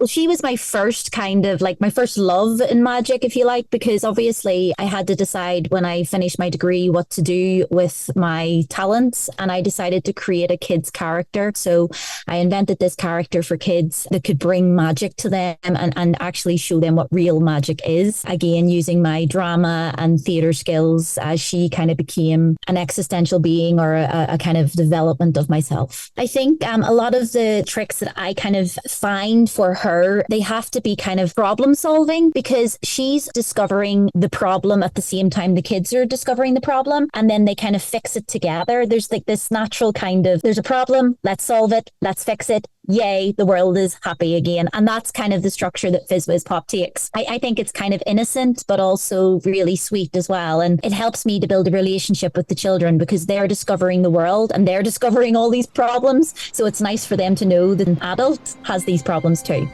Well, she was my first kind of like my first love in magic, if you like, because obviously I had to decide when I finished my degree what to do with my talents. And I decided to create a kid's character. So I invented this character for kids that could bring magic to them and actually show them what real magic is. Again, using my drama and theatre skills as she kind of became an existential being or a kind of development of myself. I think a lot of the tricks that I kind of find for her, they have to be kind of problem solving because she's discovering the problem at the same time the kids are discovering the problem, and then they kind of fix it together. There's like this natural kind of, there's a problem, let's solve it, let's fix it. Yay, the world is happy again. And that's kind of the structure that FizzWizzPop takes. I think it's kind of innocent, but also really sweet as well. And it helps me to build a relationship with the children because they're discovering the world and they're discovering all these problems. So it's nice for them to know that an adult has these problems too.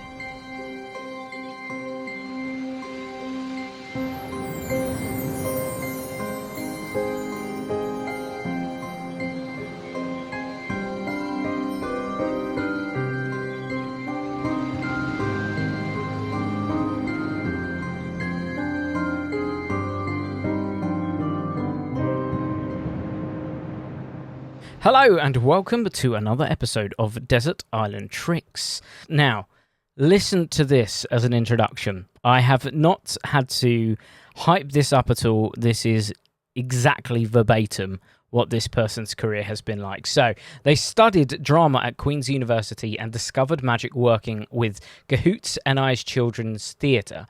Hello and welcome to another episode of Desert Island Tricks. Now, listen to this as an introduction. I have not had to hype this up at all. This is exactly verbatim what this person's career has been like. So, they studied drama at Queen's University and discovered magic working with Cahoots NI's Children's Theatre.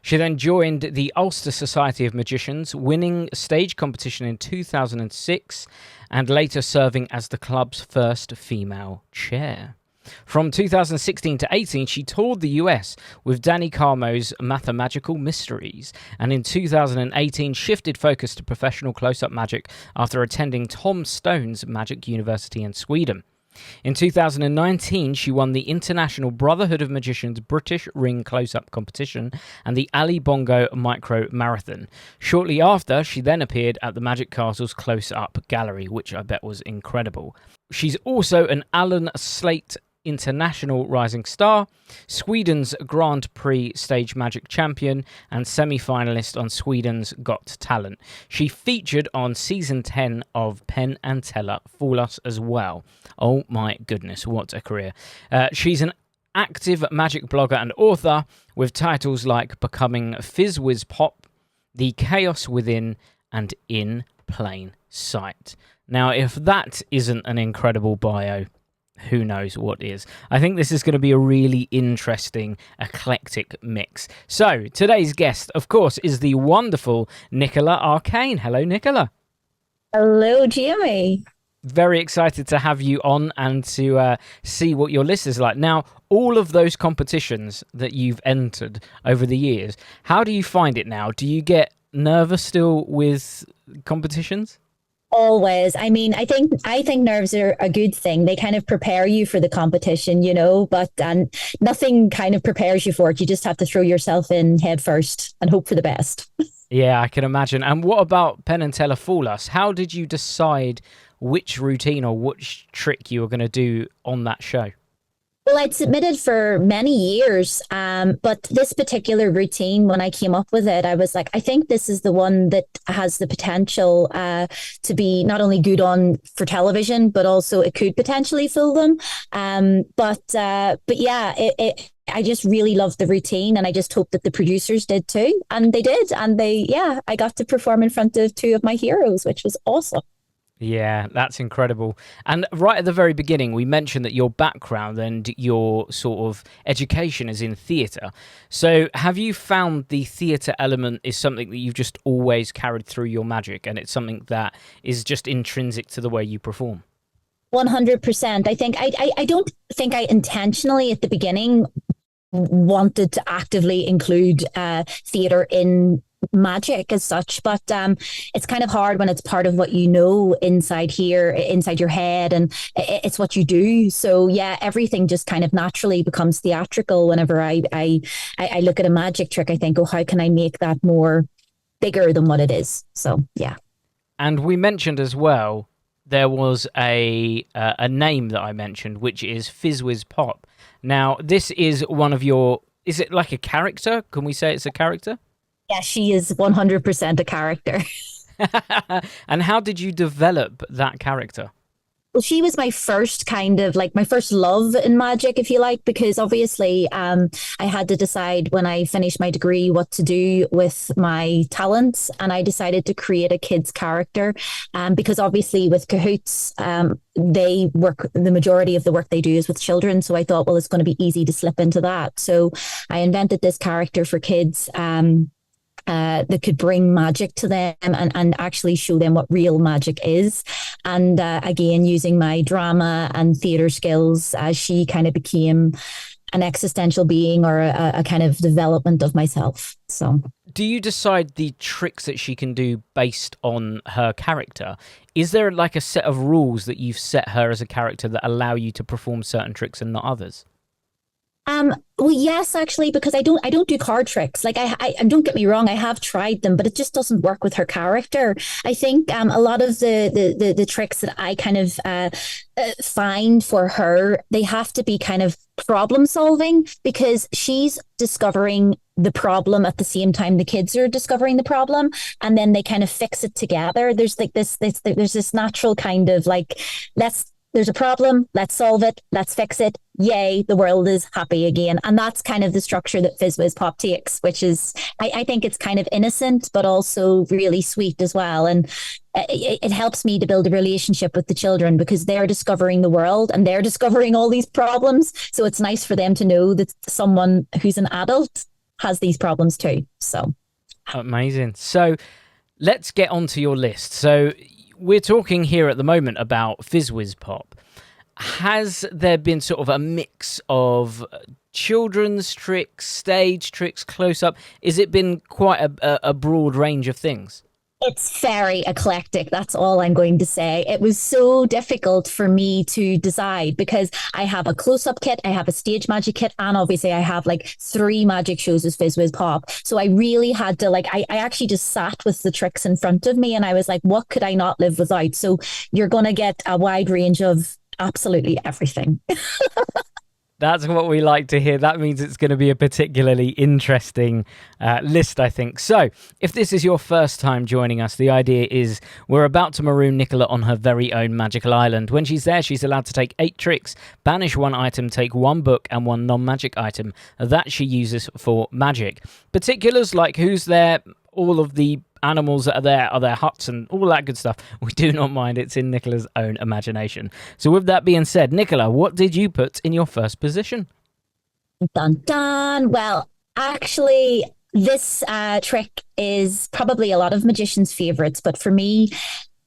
She then joined the Ulster Society of Magicians, winning a stage competition in 2006 and later serving as the club's first female chair. From 2016 to 18, she toured the US with Danny Carmo's Mathemagical Mysteries, and in 2018 shifted focus to professional close-up magic after attending Tom Stone's Magic University in Sweden. In 2019, she won the International Brotherhood of Magicians British Ring Close-Up Competition and the Ali Bongo Micro Marathon. Shortly after, she then appeared at the Magic Castle's Close-Up Gallery, which I bet was incredible. She's also an Alan Slate International Rising Star, Sweden's Grand Prix Stage Magic Champion, and semi-finalist on Sweden's Got Talent. She featured on Season 10 of Penn and Teller Fool Us as well. Oh my goodness, what a career. She's an active magic blogger and author with titles like Becoming FizzWizzPop, The Chaos Within, and In Plain Sight. Now, if that isn't an incredible bio, who knows what is. I think this is going to be a really interesting, eclectic mix. So, today's guest, of course, is the wonderful Nikola Arkane. Hello, Nikola. Hello, Jamie. Very excited to have you on and to see what your list is like. Now, all of those competitions that you've entered over the years, how do you find it now? Do you get nervous still with competitions? Always. I mean, I think nerves are a good thing. They kind of prepare you for the competition, you know, but nothing kind of prepares you for it. You just have to throw yourself in head first and hope for the best. Yeah, I can imagine. And what about Penn and Teller Fool Us? How did you decide which routine or which trick you were going to do on that show? Well, I'd submitted for many years, but this particular routine, when I came up with it, I was like, I think this is the one that has the potential to be not only good on for television, but also it could potentially fool them. But yeah, I just really loved the routine, and I just hope that the producers did too, and they did, and I got to perform in front of two of my heroes, which was awesome. Yeah, that's incredible. And right at the very beginning, we mentioned that your background and your sort of education is in theatre. So have you found the theatre element is something that you've just always carried through your magic, and it's something that is just intrinsic to the way you perform? 100%. I think I don't think I intentionally at the beginning wanted to actively include theatre in magic as such, but it's kind of hard when it's part of what you know inside your head, and it's what you do. So yeah, everything just kind of naturally becomes theatrical. Whenever I look at a magic trick, I think, oh, how can I make that more bigger than what it is? So yeah. And we mentioned as well, there was a name that I mentioned, which is FizzWizzPop. Now, this is one of your. Is it like a character? Can we say it's a character? Yeah, she is 100% a character. And how did you develop that character? Well, she was my first kind of like my first love in magic, if you like, because obviously I had to decide when I finished my degree what to do with my talents. And I decided to create a kid's character because obviously with Cahoots, they work, the majority of the work they do is with children. So I thought, well, it's going to be easy to slip into that. So I invented this character for kids. That could bring magic to them and actually show them what real magic is. And again, using my drama and theatre skills, she kind of became an existential being or a kind of development of myself. So, do you decide the tricks that she can do based on her character? Is there like a set of rules that you've set her as a character that allow you to perform certain tricks and not others? Well, yes, actually, because I don't do card tricks. Like I don't get me wrong, I have tried them, but it just doesn't work with her character. I think a lot of the tricks that I kind of find for her, they have to be kind of problem solving because she's discovering the problem at the same time the kids are discovering the problem, and then they kind of fix it together. There's like there's this natural kind of like there's a problem, let's solve it, let's fix it. Yay, the world is happy again. And that's kind of the structure that FizzWizzPop takes, which is, I think it's kind of innocent, but also really sweet as well. And it helps me to build a relationship with the children because they're discovering the world and they're discovering all these problems. So it's nice for them to know that someone who's an adult has these problems too. So amazing. So let's get onto your list. So we're talking here at the moment about FizzWizzPop. Has there been sort of a mix of children's tricks, stage tricks, close-up? Is it been quite a broad range of things? It's very eclectic. That's all I'm going to say. It was so difficult for me to decide because I have a close-up kit, I have a stage magic kit, and obviously I have like 3 magic shows as FizzWizzPop. So I really had to I actually just sat with the tricks in front of me and I was like, what could I not live without? So you're going to get a wide range of absolutely everything. That's what we like to hear. That means it's going to be a particularly interesting list, I think. So, if this is your first time joining us, the idea is we're about to maroon Nikola on her very own magical island. When she's there, she's allowed to take 8 tricks, banish 1 item, take 1 book and 1 non-magic item that she uses for magic. Particulars like who's there, all of the animals that are their huts and all that good stuff, we do not mind. It's in Nikola's own imagination. So with that being said, Nikola, what did you put in your first position? Dun dun. Well, actually, this trick is probably a lot of magicians' favorites, but for me,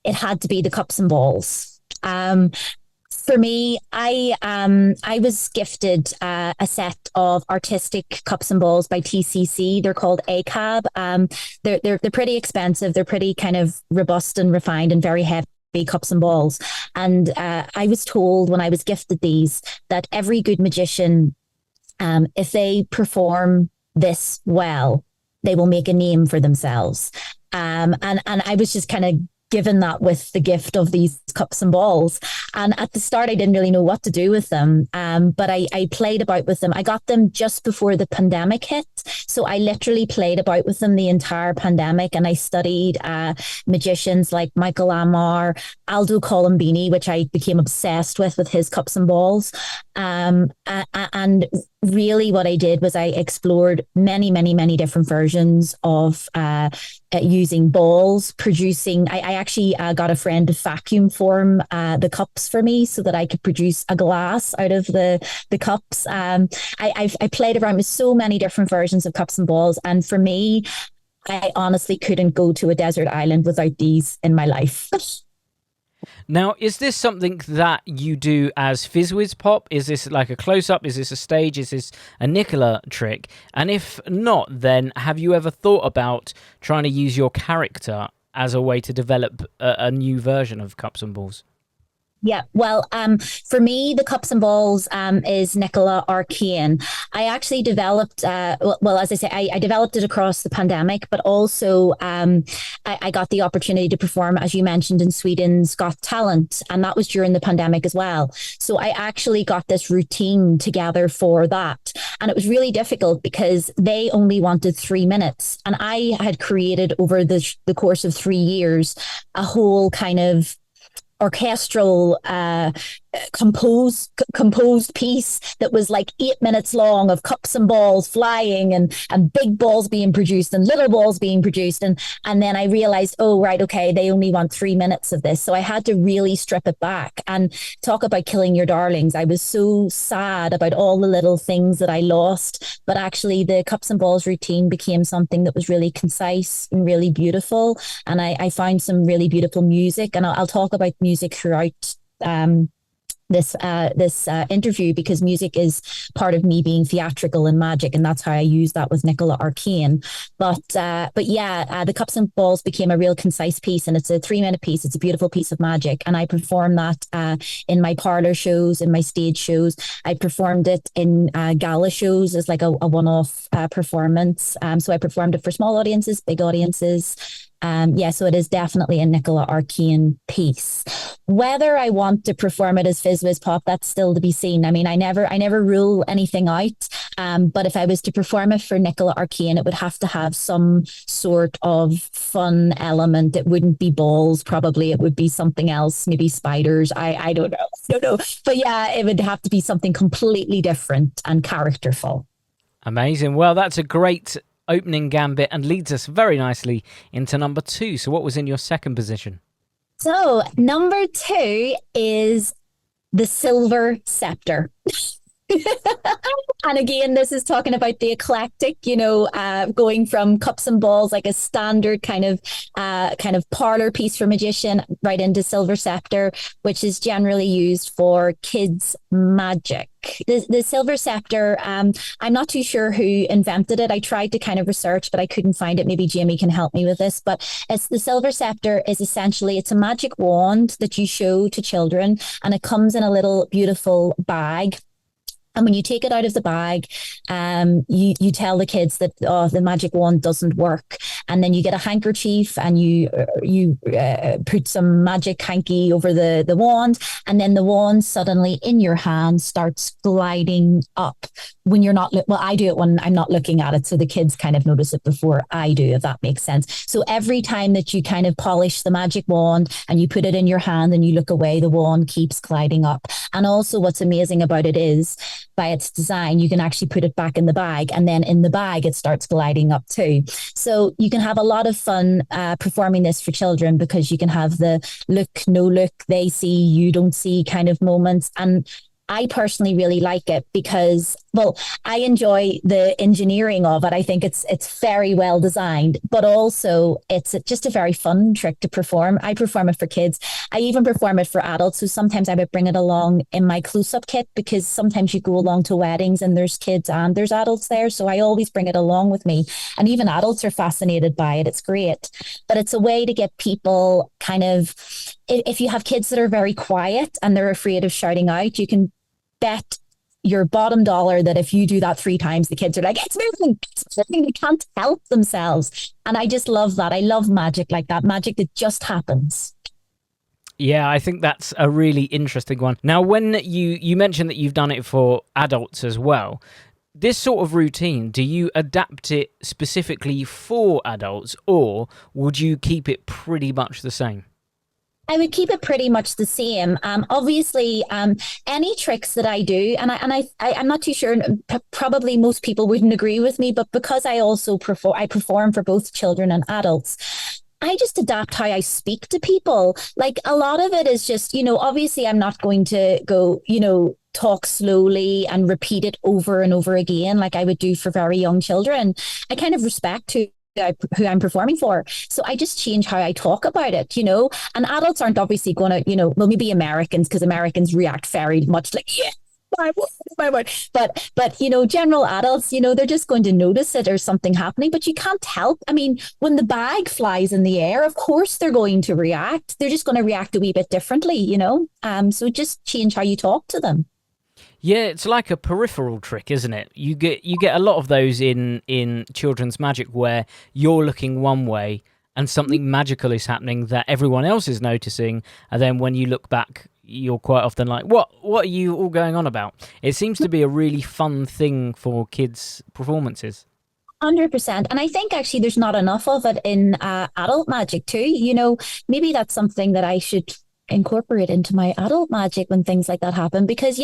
it had to be the cups and balls. For me, I was gifted a set of artistic cups and balls by TCC. They're called ACAB. They're pretty expensive. They're pretty kind of robust and refined and very heavy cups and balls. And I was told when I was gifted these that every good magician, if they perform this well, they will make a name for themselves. And I was just kind of given that with the gift of these cups and balls. And at the start, I didn't really know what to do with them. But I played about with them. I got them just before the pandemic hit. So I literally played about with them the entire pandemic. And I studied magicians like Michael Amar, Aldo Colombini, which I became obsessed with his cups and balls. And really what I did was I explored many different versions of using balls, producing. I actually got a friend to vacuum form the cups for me so that I could produce a glass out of the cups. I played around with so many different versions of cups and balls. And for me, I honestly couldn't go to a desert island without these in my life. Now, is this something that you do as FizzWizzPop? Is this like a close-up? Is this a stage? Is this a Nikola trick? And if not, then have you ever thought about trying to use your character as a way to develop a new version of Cups and Balls? Yeah, well, for me, the cups and balls is Nikola Arkane. I actually developed, well, as I say, I developed it across the pandemic, but also I got the opportunity to perform, as you mentioned, in Sweden's Got Talent, and that was during the pandemic as well. So I actually got this routine together for that, and it was really difficult because they only wanted 3 minutes, and I had created over the course of 3 years a whole kind of orchestral composed piece that was like 8 minutes long of cups and balls flying and big balls being produced and little balls being produced and then I realized, oh right, okay, they only want 3 minutes of this, so I had to really strip it back. And talk about killing your darlings, I was so sad about all the little things that I lost, but actually the cups and balls routine became something that was really concise and really beautiful, and I found some really beautiful music, and I'll talk about music throughout this interview, because music is part of me being theatrical and magic, and that's how I use that with Nikola Arkane. But yeah, the cups and balls became a real concise piece, and it's a 3 minute piece. It's a beautiful piece of magic, and I perform that in my parlor shows, in my stage shows. I performed it in gala shows as like a one-off performance. So I performed it for small audiences, big audiences. Yeah, so it is definitely a Nikola Arkane piece. Whether I want to perform it as FizzWizzPop, that's still to be seen. I mean, I never rule anything out. But if I was to perform it for Nikola Arkane, it would have to have some sort of fun element. It wouldn't be balls, probably. It would be something else, maybe spiders. I don't know. Don't know. But yeah, it would have to be something completely different and characterful. Amazing. Well, that's a great opening gambit and leads us very nicely into number 2. So what was in your second position? So number 2 is the silver scepter. And again, this is talking about the eclectic, going from cups and balls, like a standard kind of parlor piece for magician, right into silver scepter, which is generally used for kids' magic. The silver scepter, I'm not too sure who invented it. I tried to kind of research, but I couldn't find it. Maybe Jamie can help me with this. But it's the silver scepter is essentially, it's a magic wand that you show to children, and it comes in a little beautiful bag. And when you take it out of the bag, you tell the kids that the magic wand doesn't work, and then you get a handkerchief and you put some magic hanky over the wand, and then the wand suddenly in your hand starts gliding up when you're not. Well, I do it when I'm not looking at it, so the kids kind of notice it before I do, if that makes sense. So every time that you kind of polish the magic wand and you put it in your hand and you look away, the wand keeps gliding up. And also, what's amazing about it is, by its design, you can actually put it back in the bag, and then in the bag it starts gliding up too. So you can have a lot of fun performing this for children, because you can have the look, no look, they see, you don't see kind of moments. And I personally really like it because, well, I enjoy the engineering of it. I think it's very well designed, but also it's just a very fun trick to perform. I perform it for kids. I even perform it for adults. So sometimes I would bring it along in my close-up kit, because sometimes you go along to weddings and there's kids and there's adults there. So I always bring it along with me. And even adults are fascinated by it. It's great. But it's a way to get people kind of, if you have kids that are very quiet and they're afraid of shouting out, you can bet your bottom dollar that if you do that 3 times, the kids are like, it's moving, they can't help themselves. And I just love that. I love magic like that, magic that just happens. Yeah, I think that's a really interesting one. Now, when you mentioned that you've done it for adults as well, this sort of routine, do you adapt it specifically for adults, or would you keep it pretty much the same? I would keep it pretty much the same. Obviously, any tricks that I do, I'm not too sure. Probably most people wouldn't agree with me, but because I also perform for both children and adults, I just adapt how I speak to people. Like, a lot of it is just, obviously I'm not going to go, talk slowly and repeat it over and over again like I would do for very young children. I kind of respect who I'm performing for. So I just change how I talk about it, and adults aren't obviously going to, well, maybe Americans, because Americans react very much like, yeah, my word. But general adults, they're just going to notice it or something happening, but you can't help. I mean, when the bag flies in the air, of course they're going to react. They're just going to react a wee bit differently. So just change how you talk to them. Yeah, it's like a peripheral trick, isn't it? You get a lot of those in children's magic where you're looking one way and something magical is happening that everyone else is noticing, and then when you look back, you're quite often like, what are you all going on about? It seems to be a really fun thing for kids' performances. 100%. And I think actually there's not enough of it in adult magic too. Maybe that's something that I should incorporate into my adult magic when things like that happen, because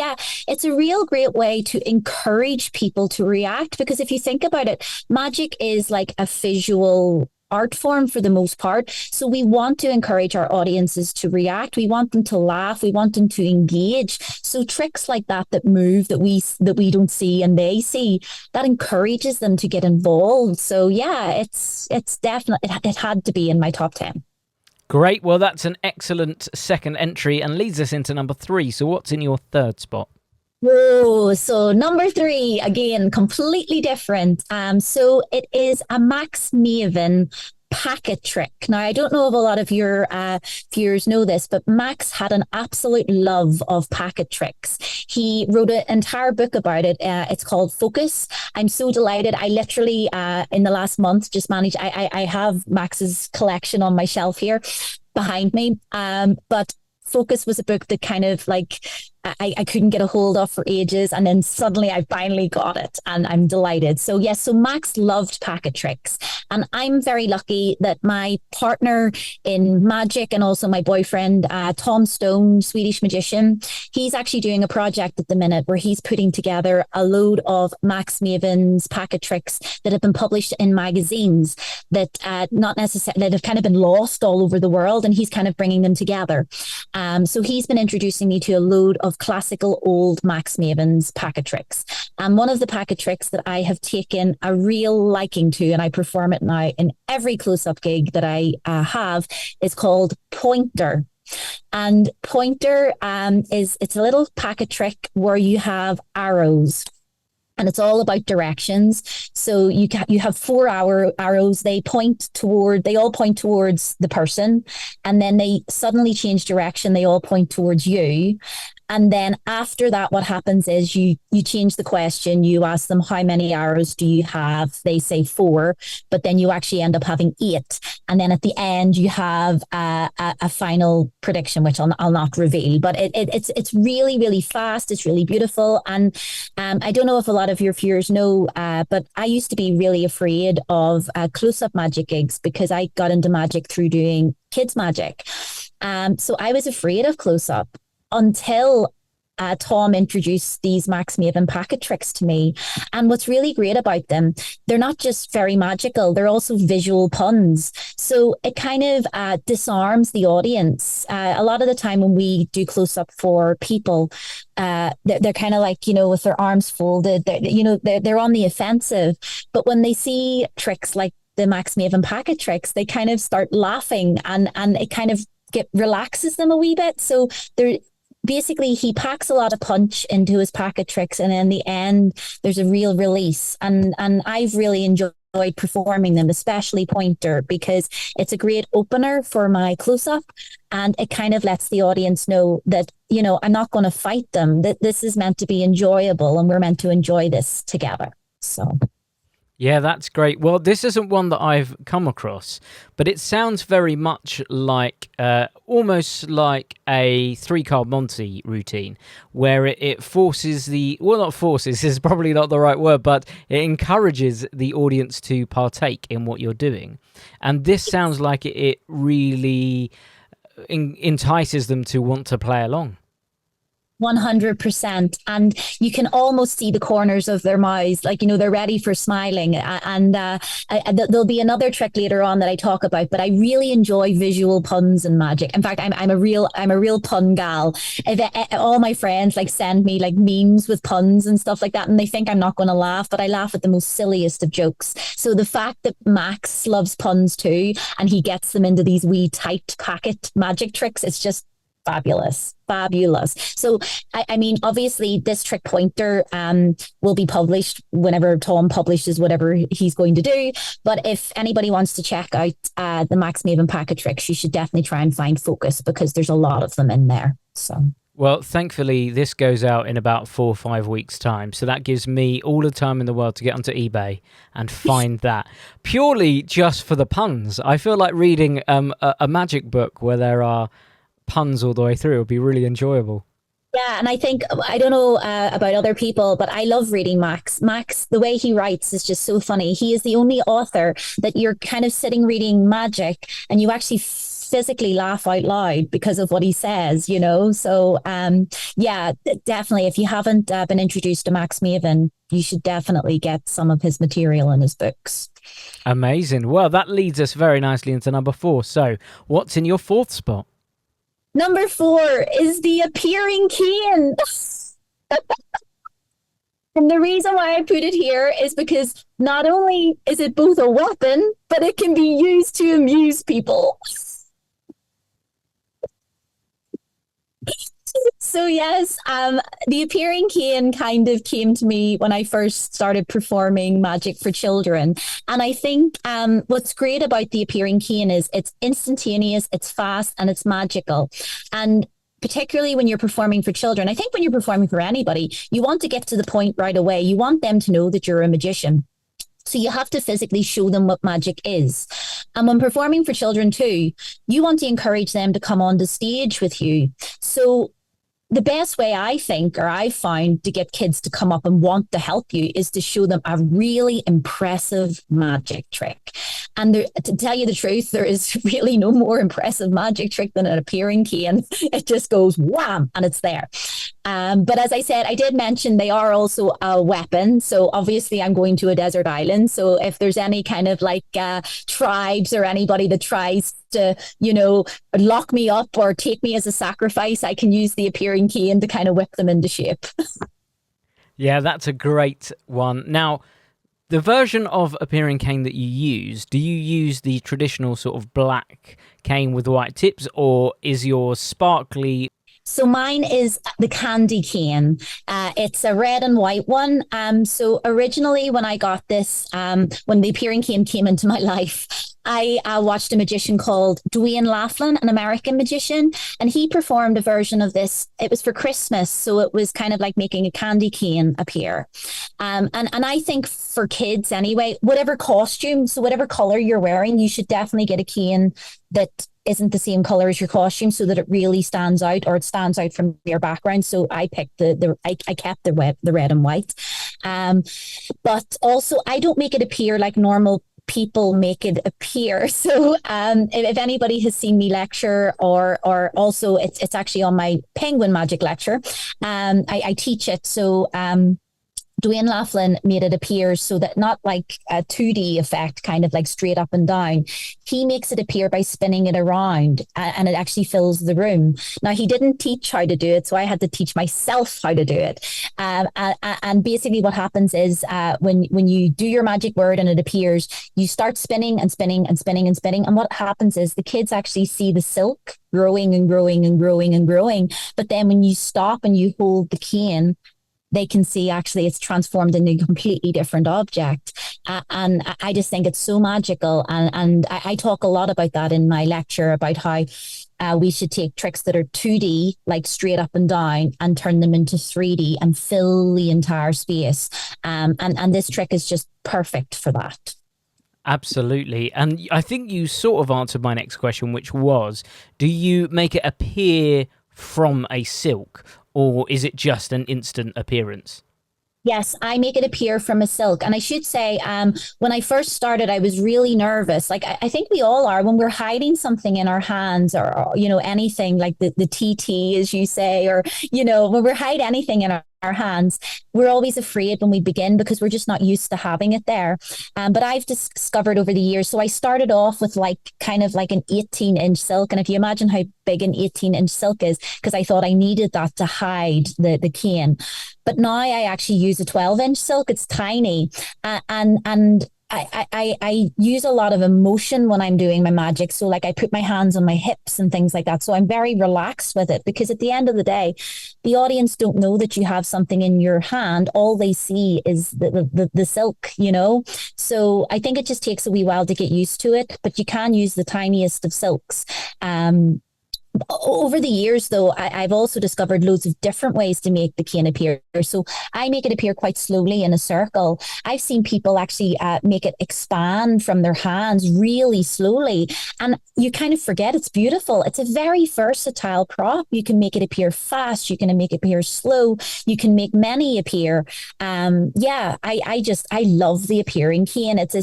it's a real great way to encourage people to react, because if you think about it, magic is like a visual art form for the most part. So we want to encourage our audiences to react. We want them to laugh. We want them to engage. So tricks like that move that we don't see and they see, that encourages them to get involved. So it's definitely, it had to be in my top 10. Great. Well, that's an excellent second entry and leads us into number 3. So what's in your third spot? Whoa, so number 3, again, completely different. So it is a Max Maven packet trick. Now, I don't know if a lot of your viewers know this, but Max had an absolute love of packet tricks. He wrote an entire book about it. It's called Focus. I'm so delighted. I literally, in the last month, just managed, I have Max's collection on my shelf here behind me. But Focus was a book that kind of like I couldn't get a hold of for ages. And then suddenly I finally got it and I'm delighted. So yes, so Max loved packet tricks. And I'm very lucky that my partner in magic and also my boyfriend, Tom Stone, Swedish magician, he's actually doing a project at the minute where he's putting together a load of Max Maven's packet tricks that have been published in magazines that not necessarily that have kind of been lost all over the world. And he's kind of bringing them together. So he's been introducing me to a load of classical old Max Maven's packet tricks. And one of the packet tricks that I have taken a real liking to, and I perform it now in every close-up gig that I have, is called Pointer. And Pointer it's a little packet trick where you have arrows. And it's all about directions. So you have 4 arrows. They all point towards the person, and then they suddenly change direction. They all point towards you. And then after that, what happens is you change the question. You ask them, how many arrows do you have? They say 4, but then you actually end up having 8. And then at the end, you have a final prediction, which I'll not reveal. But it's really, really fast. It's really beautiful. And I don't know if a lot of your viewers know, but I used to be really afraid of close-up magic gigs because I got into magic through doing kids magic. So I was afraid of close-up until Tom introduced these Max Maven packet tricks to me. And what's really great about them, they're not just very magical, they're also visual puns. So it kind of disarms the audience. A lot of the time when we do close up for people, they're kind of like, with their arms folded, they're on the offensive. But when they see tricks like the Max Maven packet tricks, they kind of start laughing and it kind of relaxes them a wee bit. So basically, he packs a lot of punch into his packet tricks, and in the end, there's a real release. And I've really enjoyed performing them, especially Pointer, because it's a great opener for my close-up, and it kind of lets the audience know that, I'm not going to fight them, that this is meant to be enjoyable, and we're meant to enjoy this together. So... Yeah, that's great. Well, this isn't one that I've come across, but it sounds very much like, almost like a 3-card Monty routine, where it forces not forces is probably not the right word, but it encourages the audience to partake in what you're doing. And this sounds like it really entices them to want to play along. 100%. And you can almost see the corners of their mouths, like, they're ready for smiling. And there'll be another trick later on that I talk about, but I really enjoy visual puns and magic. In fact, I'm a real pun gal. All my friends send me memes with puns and stuff like that, and they think I'm not going to laugh, but I laugh at the most silliest of jokes. So the fact that Max loves puns too, and he gets them into these wee tight packet magic tricks, it's just fabulous, fabulous. So, I mean, obviously, this trick pointer will be published whenever Tom publishes whatever he's going to do. But if anybody wants to check out the Max Maven pack of tricks, you should definitely try and find Focus because there's a lot of them in there. So. Well, thankfully, this goes out in about 4 or 5 weeks' time. So that gives me all the time in the world to get onto eBay and find that. Purely just for the puns. I feel like reading a magic book where there are puns all the way through would be really enjoyable. Yeah, and I think, I don't know about other people, but I love reading Max. Max, the way he writes is just so funny. He is the only author that you're kind of sitting reading magic and you actually physically laugh out loud because of what he says, you know? So, yeah, definitely. If you haven't been introduced to Max Maven, you should definitely get some of his material in his books. Amazing. Well, that leads us very nicely into number 4. So, what's in your 4th spot? Number 4 is the appearing cane. And the reason why I put it here is because not only is it both a weapon, but it can be used to amuse people. So yes, the appearing cane kind of came to me when I first started performing magic for children. And I think what's great about the appearing cane is it's instantaneous, it's fast, and it's magical. And particularly when you're performing for children, I think when you're performing for anybody, you want to get to the point right away. You want them to know that you're a magician. So you have to physically show them what magic is. And when performing for children too, you want to encourage them to come on the stage with you. So the best way I think, or I've found to get kids to come up and want to help you is to show them a really impressive magic trick. And there, to tell you the truth, there is really no more impressive magic trick than an appearing cane. It just goes wham and it's there. But as I said, I did mention they are also a weapon. So obviously I'm going to a desert island. So if there's any kind of like tribes or anybody that tries to, you know, lock me up or take me as a sacrifice, I can use the appearing cane to kind of whip them into shape. Yeah, that's a great one. Now, the version of appearing cane that you use, do you use the traditional sort of black cane with white tips, or is yours sparkly? So mine is the candy cane. It's a red and white one. So originally when I got this, when the appearing cane came into my life, I watched a magician called Dwayne Laughlin, an American magician, and he performed a version of this. It was for Christmas, so it was kind of like making a candy cane appear. And I think for kids anyway, whatever costume, so whatever color you're wearing, you should definitely get a cane that isn't the same color as your costume so that it really stands out, or it stands out from your background. So I picked I kept the red and white. But also I don't make it appear like normal people make it appear. So if anybody has seen me lecture, or also it's actually on my Penguin Magic lecture, I teach it. So Dwayne Laughlin made it appear so that not like a 2D effect, kind of like straight up and down. He makes it appear by spinning it around, and it actually fills the room. Now, he didn't teach how to do it, so I had to teach myself how to do it. And basically what happens is when you do your magic word and it appears, you start spinning and spinning and spinning and spinning. And what happens is the kids actually see the silk growing and growing and growing and growing. But then when you stop and you hold the cane, they can see actually it's transformed into a completely different object. And I just think it's so magical. And I talk a lot about that in my lecture, about how we should take tricks that are 2D, like straight up and down, and turn them into 3D and fill the entire space. And this trick is just perfect for that. Absolutely. And I think you sort of answered my next question, which was, do you make it appear from a silk, or is it just an instant appearance? Yes, I make it appear from a silk. And I should say, when I first started, I was really nervous. Like I think we all are when we're hiding something in our hands, or you know, anything like the TT, as you say, or, you know, when we hide anything in our hands, we're always afraid when we begin because we're just not used to having it there. But I've discovered over the years, so I started off with like kind of like an 18-inch silk. And if you imagine how big an 18-inch silk is, because I thought I needed that to hide the cane. But now I actually use a 12-inch silk. It's tiny. And I use a lot of emotion when I'm doing my magic. So like I put my hands on my hips and things like that. So I'm very relaxed with it because at the end of the day, the audience don't know that you have something in your hand. All they see is the silk, you know? So I think it just takes a wee while to get used to it, but you can use the tiniest of silks. Over the years, though, I've also discovered loads of different ways to make the cane appear. So I make it appear quite slowly in a circle. I've seen people actually make it expand from their hands really slowly. And you kind of forget it's beautiful. It's a very versatile prop. You can make it appear fast. You can make it appear slow. You can make many appear. I love the appearing cane. It's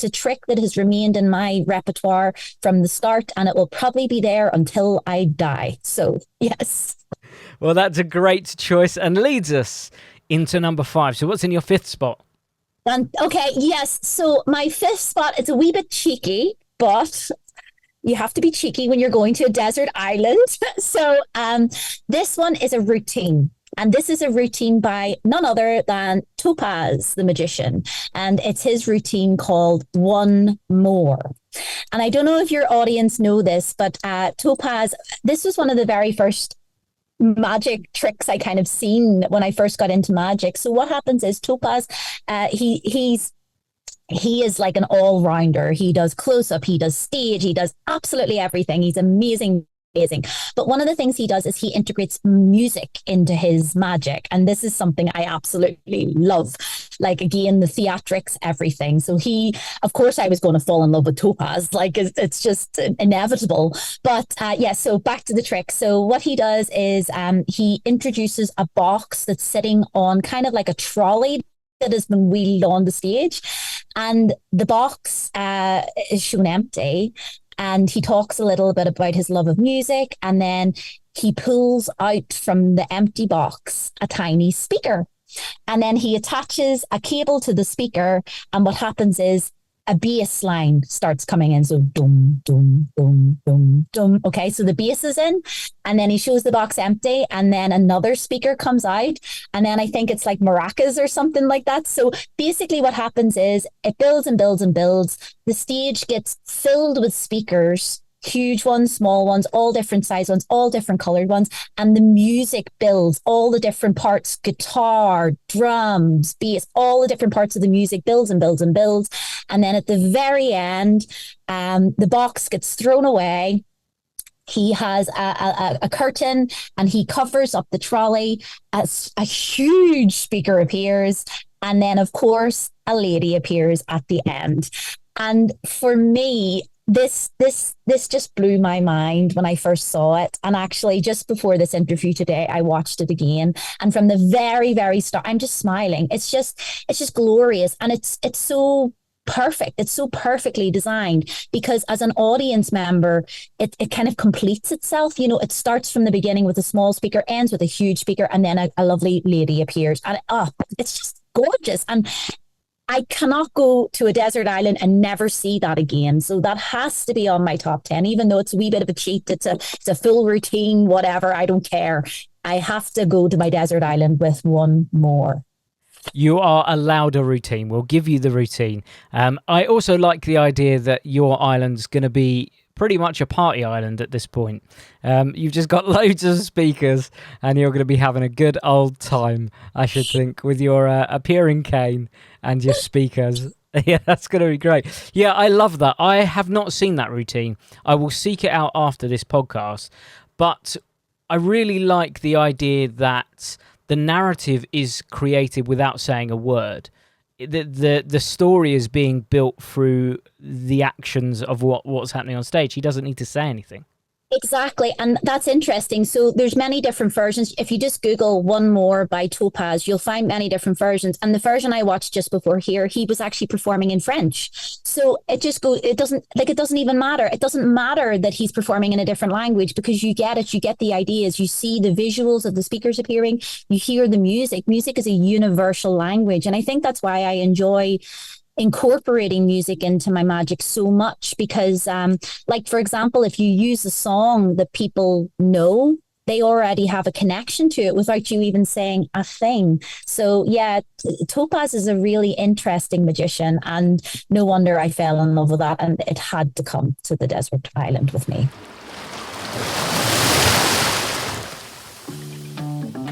a trick that has remained in my repertoire from the start, and it will probably be there until I die. So, yes. Well, that's a great choice and leads us into number 5. So what's in your 5th spot? Okay, yes. So my 5th spot, it's a wee bit cheeky, but you have to be cheeky when you're going to a desert island. So this one is a routine. And this is a routine by none other than Topaz, the magician. And it's his routine called One More. And I don't know if your audience know this, but Topaz, this was one of the very first magic tricks I kind of seen when I first got into magic. So what happens is Topaz, he is like an all-rounder. He does close-up, he does stage, he does absolutely everything. He's amazing. But one of the things he does is he integrates music into his magic. And this is something I absolutely love. Like, again, the theatrics, everything. So of course, I was going to fall in love with Topaz. Like, it's just inevitable. But so back to the trick. So what he does is he introduces a box that's sitting on kind of like a trolley that has been wheeled on the stage. And the box is shown empty. And he talks a little bit about his love of music. And then he pulls out from the empty box a tiny speaker. And then he attaches a cable to the speaker. And what happens is a bass line starts coming in. So dum, dum, dum, dum, dum. Okay, so the bass is in. And then he shows the box empty. And then another speaker comes out. And then I think it's like maracas or something like that. So basically what happens is it builds and builds and builds. The stage gets filled with speakers, huge ones, small ones, all different size ones, all different colored ones. And the music builds, all the different parts, guitar, drums, bass, all the different parts of the music builds and builds and builds. And then at the very end, the box gets thrown away. He has a curtain and he covers up the trolley. A huge speaker appears. And then, of course, a lady appears at the end. And for me, this just blew my mind when I first saw it. And actually, just before this interview today, I watched it again. And from the very, very start, I'm just smiling. It's just glorious. And it's so perfect. It's so perfectly designed because as an audience member, it kind of completes itself. You know, it starts from the beginning with a small speaker, ends with a huge speaker, and then a lovely lady appears. And it's just gorgeous. And I cannot go to a desert island and never see that again. So that has to be on my top 10, even though it's a wee bit of a cheat. It's a full routine, whatever. I don't care. I have to go to my desert island with one more. You are allowed a routine. We'll give you the routine. I also like the idea that your island's going to be pretty much a party island at this point. You've just got loads of speakers and you're going to be having a good old time, I should think, with your appearing cane and your speakers. Yeah, that's going to be great. Yeah, I love that. I have not seen that routine. I will seek it out after this podcast. But I really like the idea that the narrative is created without saying a word. The story is being built through the actions of what's happening on stage. He doesn't need to say anything. Exactly. And that's interesting. So there's many different versions. If you just Google One More by Topaz, you'll find many different versions. And the version I watched just before here, he was actually performing in French. So it doesn't even matter. It doesn't matter that he's performing in a different language because you get it. You get the ideas. You see the visuals of the speakers appearing. You hear the music. Music is a universal language. And I think that's why I enjoy incorporating music into my magic so much because like for example if you use a song that people know they already have a connection to it without you even saying a thing. So yeah, Topaz is a really interesting magician, and no wonder I fell in love with that, and it had to come to the desert island with me.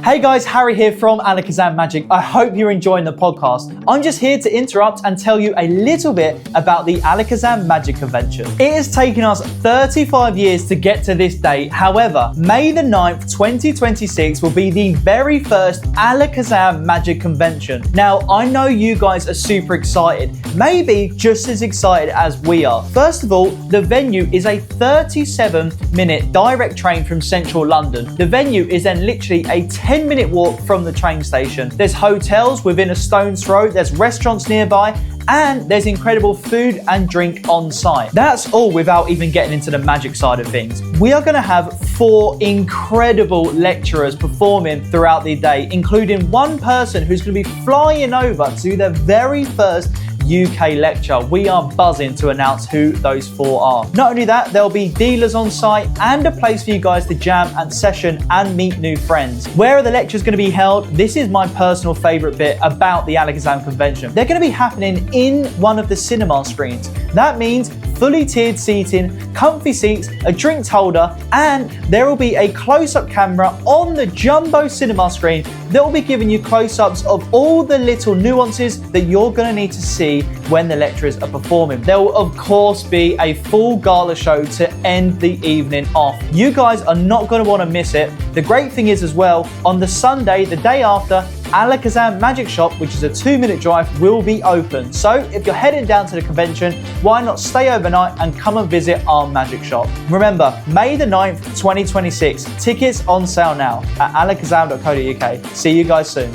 Hey guys, Harry here from Alakazam Magic. I hope you're enjoying the podcast. I'm just here to interrupt and tell you a little bit about the Alakazam Magic Convention. It has taken us 35 years to get to this date. However, May the 9th, 2026 will be the very first Alakazam Magic Convention. Now, I know you guys are super excited, maybe just as excited as we are. First of all, the venue is a 37-minute direct train from central London. The venue is then literally a 10-minute walk from the train station. There's hotels within a stone's throw, there's restaurants nearby, and there's incredible food and drink on site. That's all without even getting into the magic side of things. We are going to have 4 incredible lecturers performing throughout the day, including one person who's going to be flying over to the very first UK lecture. We are buzzing to announce who those 4 are. Not only that, there'll be dealers on site and a place for you guys to jam and session and meet new friends. Where are the lectures going to be held? This is my personal favourite bit about the Alakazam convention. They're going to be happening in one of the cinema screens. That means fully tiered seating, comfy seats, a drinks holder, and there will be a close-up camera on the jumbo cinema screen that will be giving you close-ups of all the little nuances that you're going to need to see when the lecturers are performing. There will of course be a full gala show to end the evening off. You guys are not going to want to miss it. The great thing is as well, on the Sunday, the day after, Alakazam Magic Shop, which is a 2-minute drive, will be open. So if you're heading down to the convention, why not stay overnight and come and visit our magic shop? Remember, May the 9th, 2026. Tickets on sale now at alakazam.co.uk. See you guys soon.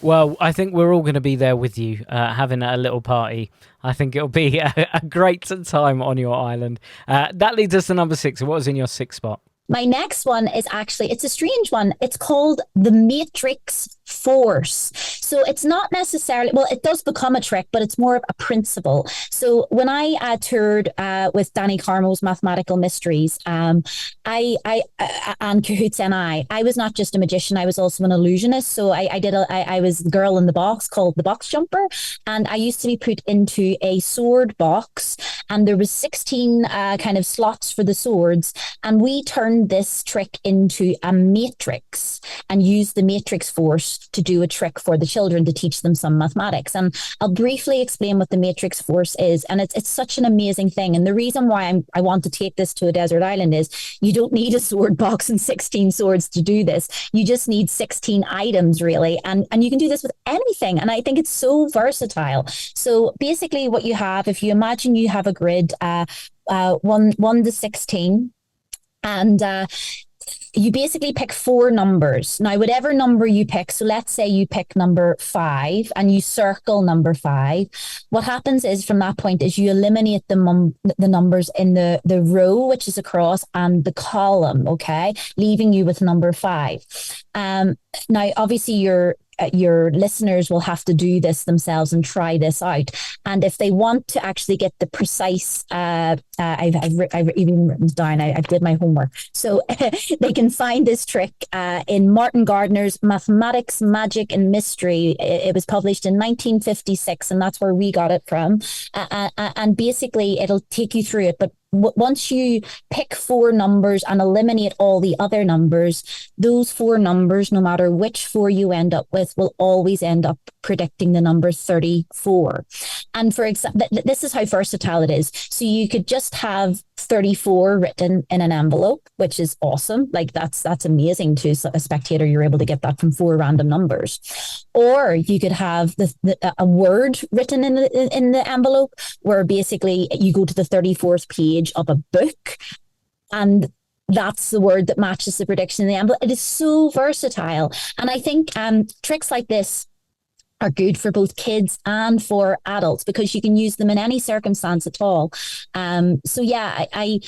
Well, I think we're all going to be there with you, having a little party. I think it'll be a great time on your island. That leads us to number 6. What was in your 6th spot? My next one is actually, it's a strange one. It's called the Matrix Force. So it's not necessarily, well, it does become a trick, but it's more of a principle. So when I toured with Danny Carmo's Mathematical Mysteries, and Cahoots and I was not just a magician, I was also an illusionist. So I was the girl in the box called the box jumper, and I used to be put into a sword box, and there was 16 kind of slots for the swords, and we turned this trick into a matrix and used the matrix force to do a trick for the children to teach them some mathematics. And I'll briefly explain what the matrix force is. And it's such an amazing thing. And the reason why I want to take this to a desert island is you don't need a sword box and 16 swords to do this. You just need 16 items, really. And you can do this with anything. And I think it's so versatile. So basically what you have, if you imagine you have a grid, 1 to 16, and you basically pick 4 numbers. Now, whatever number you pick, so let's say you pick number 5 and you circle number 5. What happens is from that point is you eliminate the numbers in the row, which is across, and the column, okay, leaving you with number 5. Now, obviously, your listeners will have to do this themselves and try this out. And if they want to actually get the precise, I've even written it down. I did my homework. So they can find this trick in Martin Gardner's Mathematics, Magic and Mystery. It was published in 1956, and that's where we got it from. And basically, it'll take you through it. But once you pick 4 numbers and eliminate all the other numbers, those 4 numbers, no matter which 4 you end up with, will always end up predicting the number 34. And for example, this is how versatile it is. So you could just have 34 written in an envelope, which is awesome. Like that's amazing to a spectator. You're able to get that from 4 random numbers. Or you could have a word written in the envelope, where basically you go to the 34th page of a book, and that's the word that matches the prediction in the envelope. It is so versatile. And I think tricks like this are good for both kids and for adults because you can use them in any circumstance at all. So yeah, I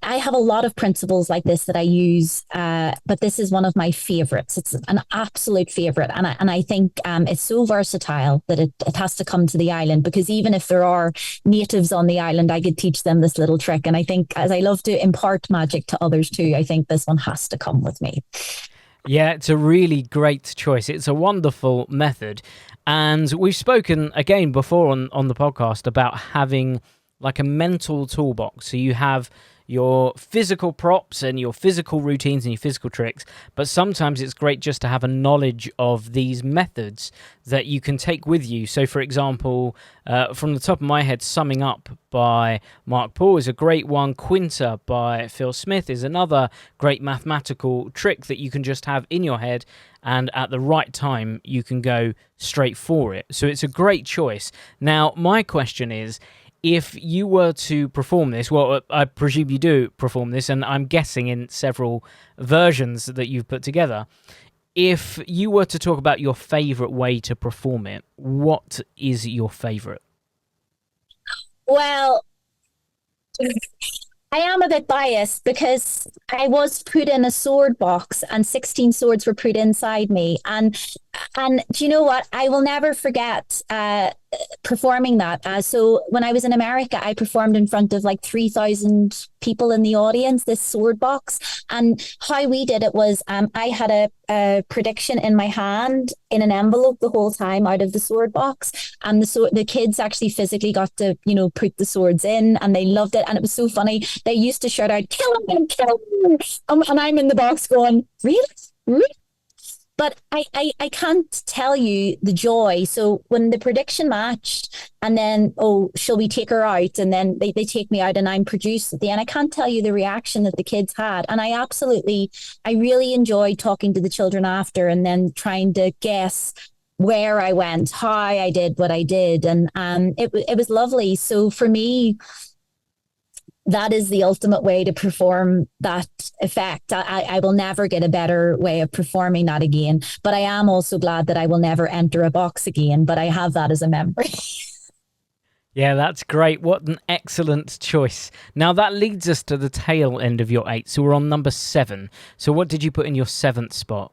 have a lot of principles like this that I use, but this is one of my favorites. It's an absolute favorite, and I think it's so versatile that it has to come to the island, because even if there are natives on the island, I could teach them this little trick. And I think, as I love to impart magic to others too, I think this one has to come with me. Yeah, it's a really great choice. It's a wonderful method. And we've spoken again before on the podcast about having like a mental toolbox. So you have your physical props and your physical routines and your physical tricks, but sometimes it's great just to have a knowledge of these methods that you can take with you. So for example, from the top of my head, Summing Up by Mark Paul is a great one. Quinta by Phil Smith is another great mathematical trick that you can just have in your head, and at the right time you can go straight for it. So it's a great choice. Now my question is, if you were to perform this, well, I presume you do perform this, and I'm guessing in several versions that you've put together. If you were to talk about your favourite way to perform it, what is your favourite? Well, I am a bit biased because I was put in a sword box and 16 swords were put inside me. And do you know what? I will never forget performing that. So when I was in America, I performed in front of like 3,000 people in the audience, this sword box. And how we did it was I had a prediction in my hand in an envelope the whole time out of the sword box. And the kids actually physically got to, put the swords in, and they loved it. And it was so funny. They used to shout out, "Kill him, kill him." And I'm in the box going, "Really? Really?" But I can't tell you the joy. So when the prediction matched, and then, "Oh, shall we take her out?" And then they take me out and I'm produced at the end. I can't tell you the reaction that the kids had. And I really enjoyed talking to the children after and then trying to guess where I went, how I did what I did. And it was lovely. So for me, that is the ultimate way to perform that effect. I will never get a better way of performing that again. But I am also glad that I will never enter a box again, but I have that as a memory. Yeah, that's great. What an excellent choice. Now that leads us to the tail end of your 8. So we're on number 7. So what did you put in your 7th spot?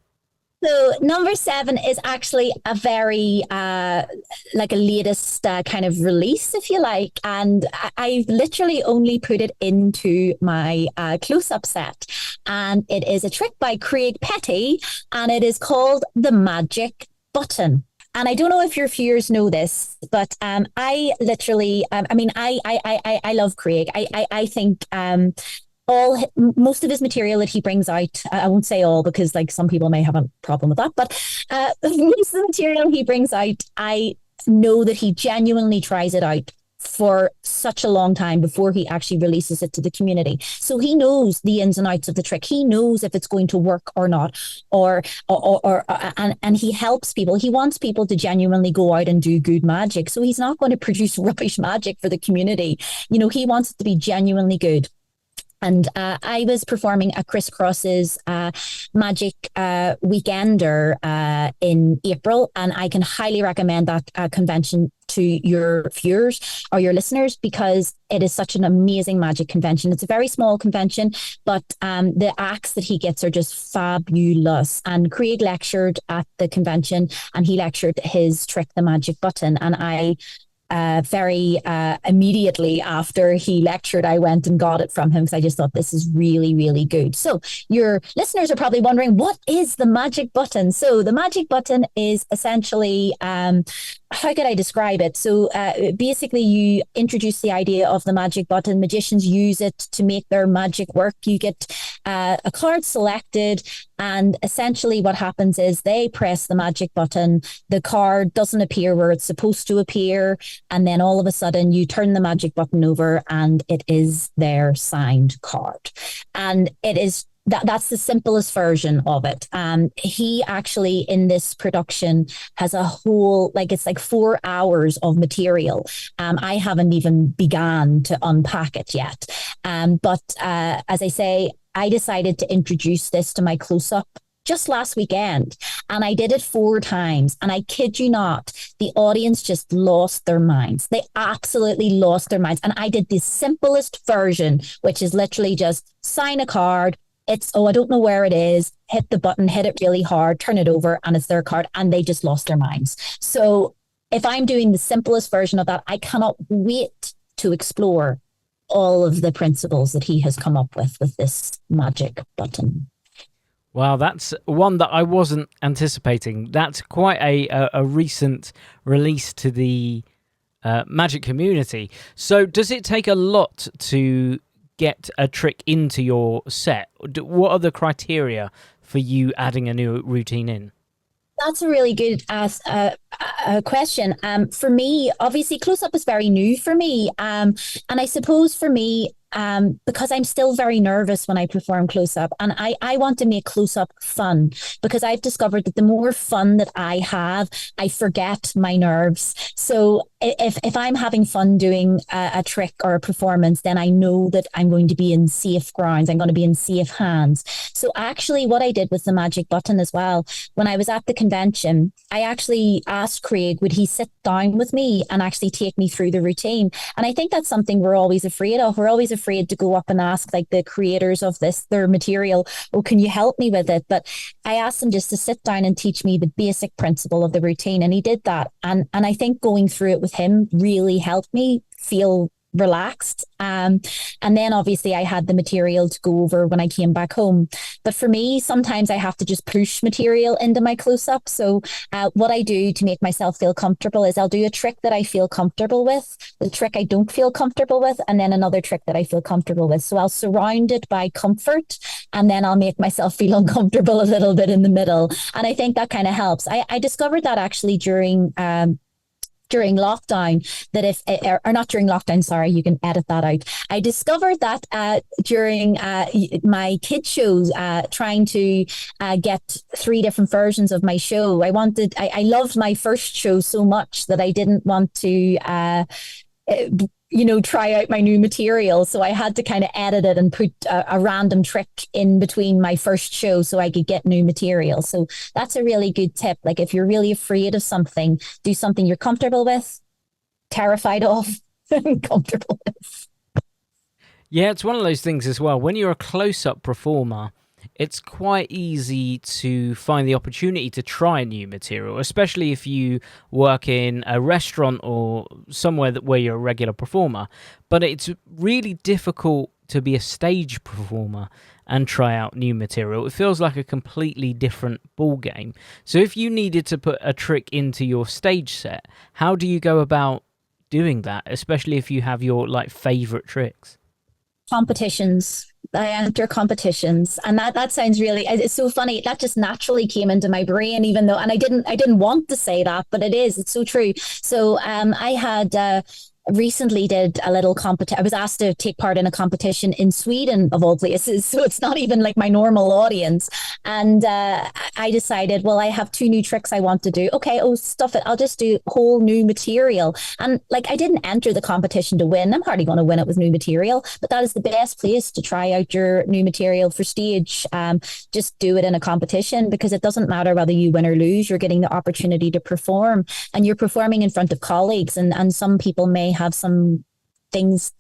So number 7 is actually a very like a latest kind of release, if you like. And I literally only put it into my close-up set. And it is a trick by Craig Petty, and it is called the Magic Button. And I don't know if your viewers know this, but I literally, I love Craig. I think most of his material that he brings out, I won't say all because like some people may have a problem with that, but most of the material he brings out, I know that he genuinely tries it out for such a long time before he actually releases it to the community. So he knows the ins and outs of the trick. He knows if it's going to work or not, and he helps people. He wants people to genuinely go out and do good magic. So he's not going to produce rubbish magic for the community. He wants it to be genuinely good. And I was performing at Criss Cross's Magic Weekender in April, and I can highly recommend that convention to your viewers or your listeners because it is such an amazing magic convention. It's a very small convention, but the acts that he gets are just fabulous. And Craig lectured at the convention, and he lectured his trick, the Magic Button, and I very immediately after he lectured, I went and got it from him because I just thought this is really, really good. So your listeners are probably wondering, what is the Magic Button? So the Magic Button is essentially, how could I describe it? So basically you introduce the idea of the magic button. Magicians use it to make their magic work. You get a card selected, and essentially what happens is they press the magic button. The card doesn't appear where it's supposed to appear. And then all of a sudden you turn the magic button over and it is their signed card. And it is that's the simplest version of it. He actually in this production has a whole, it's like 4 hours of material. I haven't even begun to unpack it yet. But as I say, I decided to introduce this to my close-up just last weekend. And I did it 4 times. And I kid you not, the audience just lost their minds. They absolutely lost their minds. And I did the simplest version, which is literally just sign a card. It's, oh, I don't know where it is. Hit the button, hit it really hard, turn it over, and it's their card. And they just lost their minds. So if I'm doing the simplest version of that, I cannot wait to explore all of the principles that he has come up with this magic button. Wow, that's one that I wasn't anticipating. That's quite a recent release to the Magic community. So does it take a lot to get a trick into your set? What are the criteria for you adding a new routine in? That's a really good question. For me, obviously, close up is very new for me. And I suppose for me, because I'm still very nervous when I perform close up, and I want to make close up fun, because I've discovered that the more fun that I have, I forget my nerves. So if I'm having fun doing a trick or a performance, then I know that I'm going to be in safe grounds. I'm going to be in safe hands. So actually, what I did with the magic button as well, when I was at the convention, I actually asked Craig, would he sit down with me and actually take me through the routine? And I think that's something we're always afraid of. We're always afraid to go up and ask like the creators of their material, oh, can you help me with it? But I asked him just to sit down and teach me the basic principle of the routine. And he did that. And I think going through it with him really helped me feel relaxed. And then obviously I had the material to go over when I came back home. But for me, sometimes I have to just push material into my close-up. So what I do to make myself feel comfortable is I'll do a trick that I feel comfortable with, the trick I don't feel comfortable with, and then another trick that I feel comfortable with. So I'll surround it by comfort, and then I'll make myself feel uncomfortable a little bit in the middle. And I think that kind of helps. I discovered that actually during lockdown, that or not during lockdown, sorry, you can edit that out. I discovered that during my kid shows, trying to get 3 different versions of my show. I loved my first show so much that I didn't want to try out my new material. So I had to kind of edit it and put a random trick in between my first show so I could get new material. So that's a really good tip. Like if you're really afraid of something, do something you're comfortable with, terrified of, and comfortable with. Yeah, it's one of those things as well. When you're a close-up performer, it's quite easy to find the opportunity to try new material, especially if you work in a restaurant or somewhere where you're a regular performer. But it's really difficult to be a stage performer and try out new material. It feels like a completely different ball game. So if you needed to put a trick into your stage set, how do you go about doing that, especially if you have your favorite tricks? Competitions. I enter competitions, and that sounds really, it's so funny. That just naturally came into my brain, even though, and I didn't want to say that, but it's so true. So I had recently did a little competition. I was asked to take part in a competition in Sweden, of all places. So it's not even like my normal audience. And I decided, well, I have 2 new tricks I want to do. Okay, stuff it. I'll just do whole new material. And I didn't enter the competition to win. I'm hardly going to win it with new material, but that is the best place to try out your new material for stage. Just do it in a competition, because it doesn't matter whether you win or lose. You're getting the opportunity to perform, and you're performing in front of colleagues, and some people may have some things,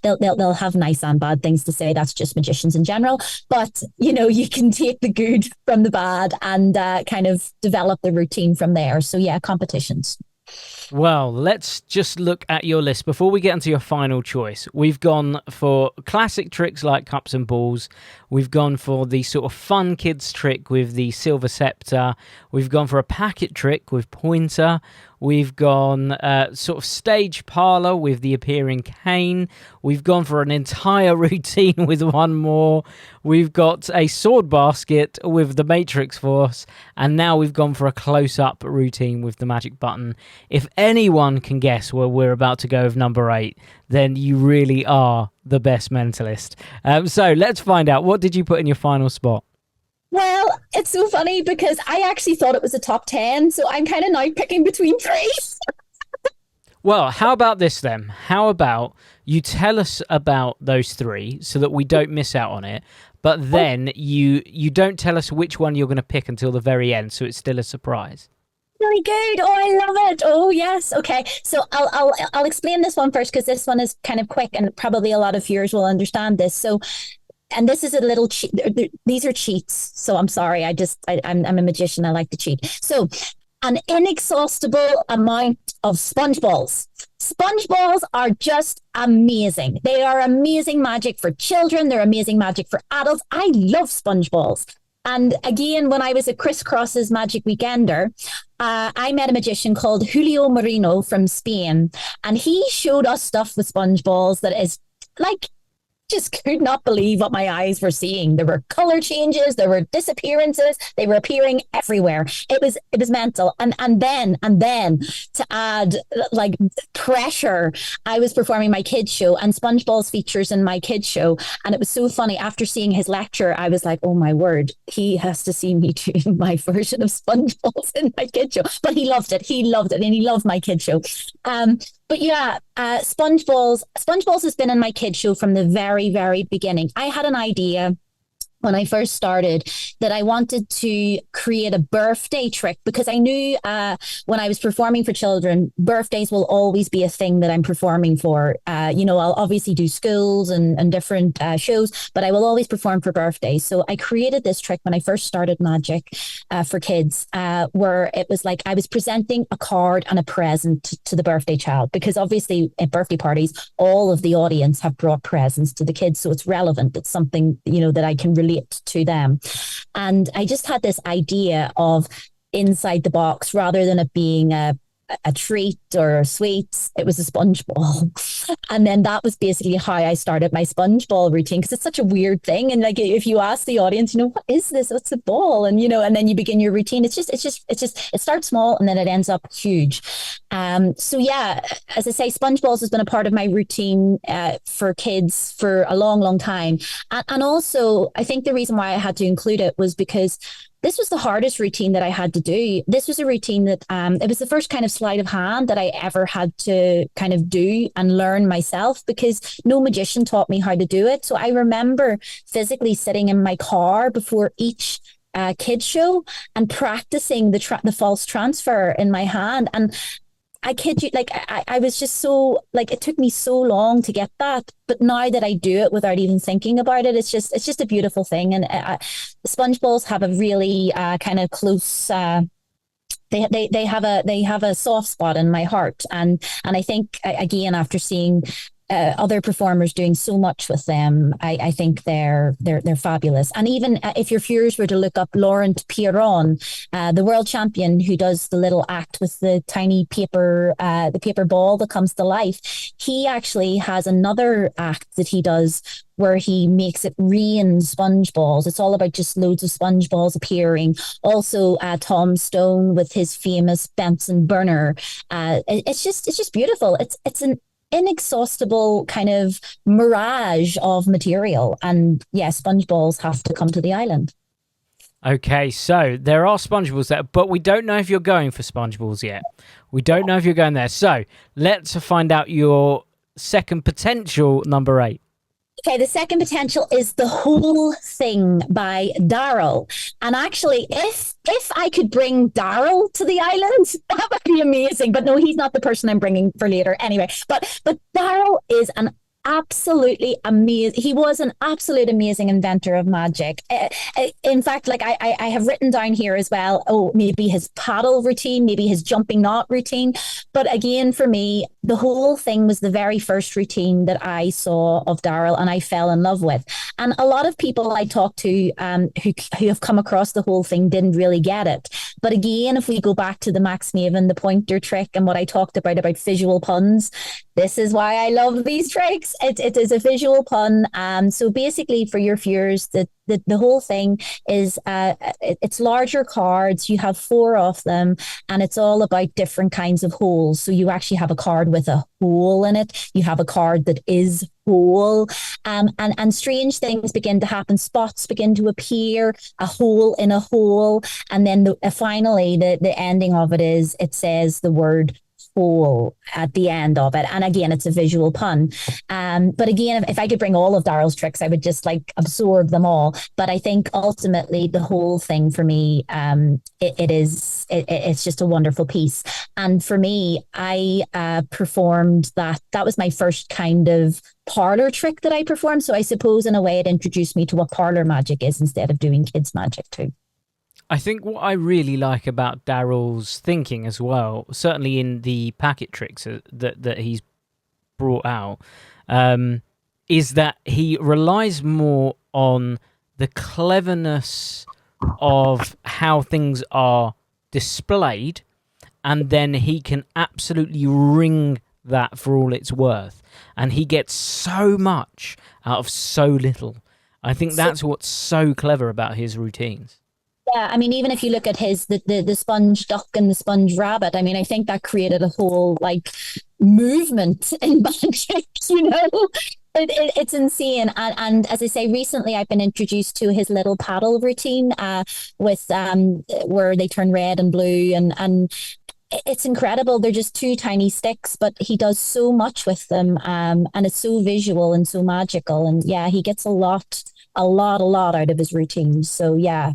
they'll have nice and bad things to say. That's just magicians in general. But you can take the good from the bad and kind of develop the routine from there. So yeah, competitions. Well, let's just look at your list before we get into your final choice. We've gone for classic tricks like cups and balls. We've gone for the sort of fun kids trick with the silver scepter. We've gone for a packet trick with pointer. We've gone sort of stage parlor with the appearing cane. We've gone for an entire routine with one more. We've got a sword basket with the Matrix Force. And now we've gone for a close-up routine with the magic button. If anyone can guess where we're about to go with number 8, then you really are the best mentalist. So let's find out. What did you put in your final spot? Well, it's so funny because I actually thought it was a top 10. So I'm kind of now picking between 3. Well, how about this then? How about you tell us about those three so that we don't miss out on it, but then you don't tell us which one you're going to pick until the very end, so it's still a surprise. Really good. Oh, I love it. Oh, yes. Okay. So I'll explain this one first because this one is kind of quick and probably a lot of viewers will understand this. So, and this is a little cheat. These are cheats. So I'm sorry. I'm a magician. I like to cheat. So an inexhaustible amount of sponge balls. Sponge balls are just amazing. They are amazing magic for children. They're amazing magic for adults. I love sponge balls. And again, when I was at Crisscross's Magic Weekender, I met a magician called Julio Moreno from Spain. And he showed us stuff with sponge balls that is like, just could not believe what my eyes were seeing. There were color changes, there were disappearances, they were appearing everywhere. It was mental. And then to add like pressure, I was performing my kids show and SpongeBall's features in my kids show. And it was so funny. After seeing his lecture, I was like, oh my word, he has to see me doing my version of SpongeBall's in my kids show. But he loved it. He loved it. And he loved my kids show. But yeah, SpongeBall's has been in my kids show from the very, very beginning. I had an idea when I first started that I wanted to create a birthday trick because I knew when I was performing for children, birthdays will always be a thing that I'm performing for. I'll obviously do schools and different shows, but I will always perform for birthdays. So I created this trick when I first started magic for kids where it was like I was presenting a card and a present to the birthday child because obviously at birthday parties, all of the audience have brought presents to the kids. So it's relevant. It's something, that I can relate to them. And I just had this idea of inside the box rather than it being a treat or a sweet, it was a sponge ball. And then that was basically how I started my sponge ball routine because it's such a weird thing. And like if you ask the audience, what is this? What's a ball? And and then you begin your routine. It starts small and then it ends up huge. So yeah, as I say, sponge balls has been a part of my routine for kids for a long, long time. And also I think the reason why I had to include it was because this was the hardest routine that I had to do. This was a routine that it was the first kind of sleight of hand that I ever had to kind of do and learn myself because no magician taught me how to do it. So I remember physically sitting in my car before each kids show and practicing the false transfer in my hand. And I kid you, like I was just so like it took me so long to get that, but now that I do it without even thinking about it, it's just a beautiful thing. And sponge balls have a really kind of close. They have a soft spot in my heart, and I think again after seeing other performers doing so much with them, I think they're fabulous. And even if your viewers were to look up Laurent Piron, the world champion who does the little act with the tiny paper ball that comes to life, he actually has another act that he does where he makes it rain sponge balls. It's all about just loads of sponge balls appearing. Also, Tom Stone with his famous Benson burner. It's just beautiful. It's an inexhaustible kind of mirage of material. And yeah, sponge balls have to come to the island. Okay, so there are sponge balls there, but we don't know if you're going for sponge balls yet. We don't know if you're going there. So let's find out your second potential number 8. Okay, the second potential is The Whole Thing by Daryl. And actually, if I could bring Daryl to the island, that would be amazing. But no, he's not the person I'm bringing for later. Anyway, but Daryl is an absolutely amazing. He was an absolute amazing inventor of magic. In fact, like I have written down here as well, maybe his paddle routine, maybe his jumping knot routine. But again, for me, The Whole Thing was the very first routine that I saw of Daryl and I fell in love with. And a lot of people I talked to who have come across The Whole Thing didn't really get it. But again, if we go back to the Max Maven, the pointer trick, and what I talked about visual puns, this is why I love these tricks. It is a visual pun. So basically, for your viewers, the whole thing is it's larger cards. You have 4 of them, and it's all about different kinds of holes. So you actually have a card with a hole in it. You have a card that is whole, and strange things begin to happen. Spots begin to appear, a hole in a hole, and then finally the ending of it says the word hole at the end of it. And again, it's a visual pun. But again, if I could bring all of Daryl's tricks, I would just like absorb them all. But I think ultimately the whole thing for me, it's just a wonderful piece. And for me, I performed that. That was my first kind of parlor trick that I performed. So I suppose in a way it introduced me to what parlor magic is instead of doing kids magic too. I think what I really like about Daryl's thinking as well, certainly in the packet tricks that he's brought out, is that he relies more on the cleverness of how things are displayed, and then he can absolutely wring that for all it's worth. And he gets so much out of so little. I think that's what's so clever about his routines. Yeah, I mean, even if you look at his the sponge duck and the sponge rabbit, I mean, I think that created a whole like movement in magic, you know. It's insane. And as I say, recently I've been introduced to his little paddle routine with where they turn red and blue and it's incredible. They're just two tiny sticks, but he does so much with them. And it's so visual and so magical. And yeah, he gets a lot out of his routines. So yeah.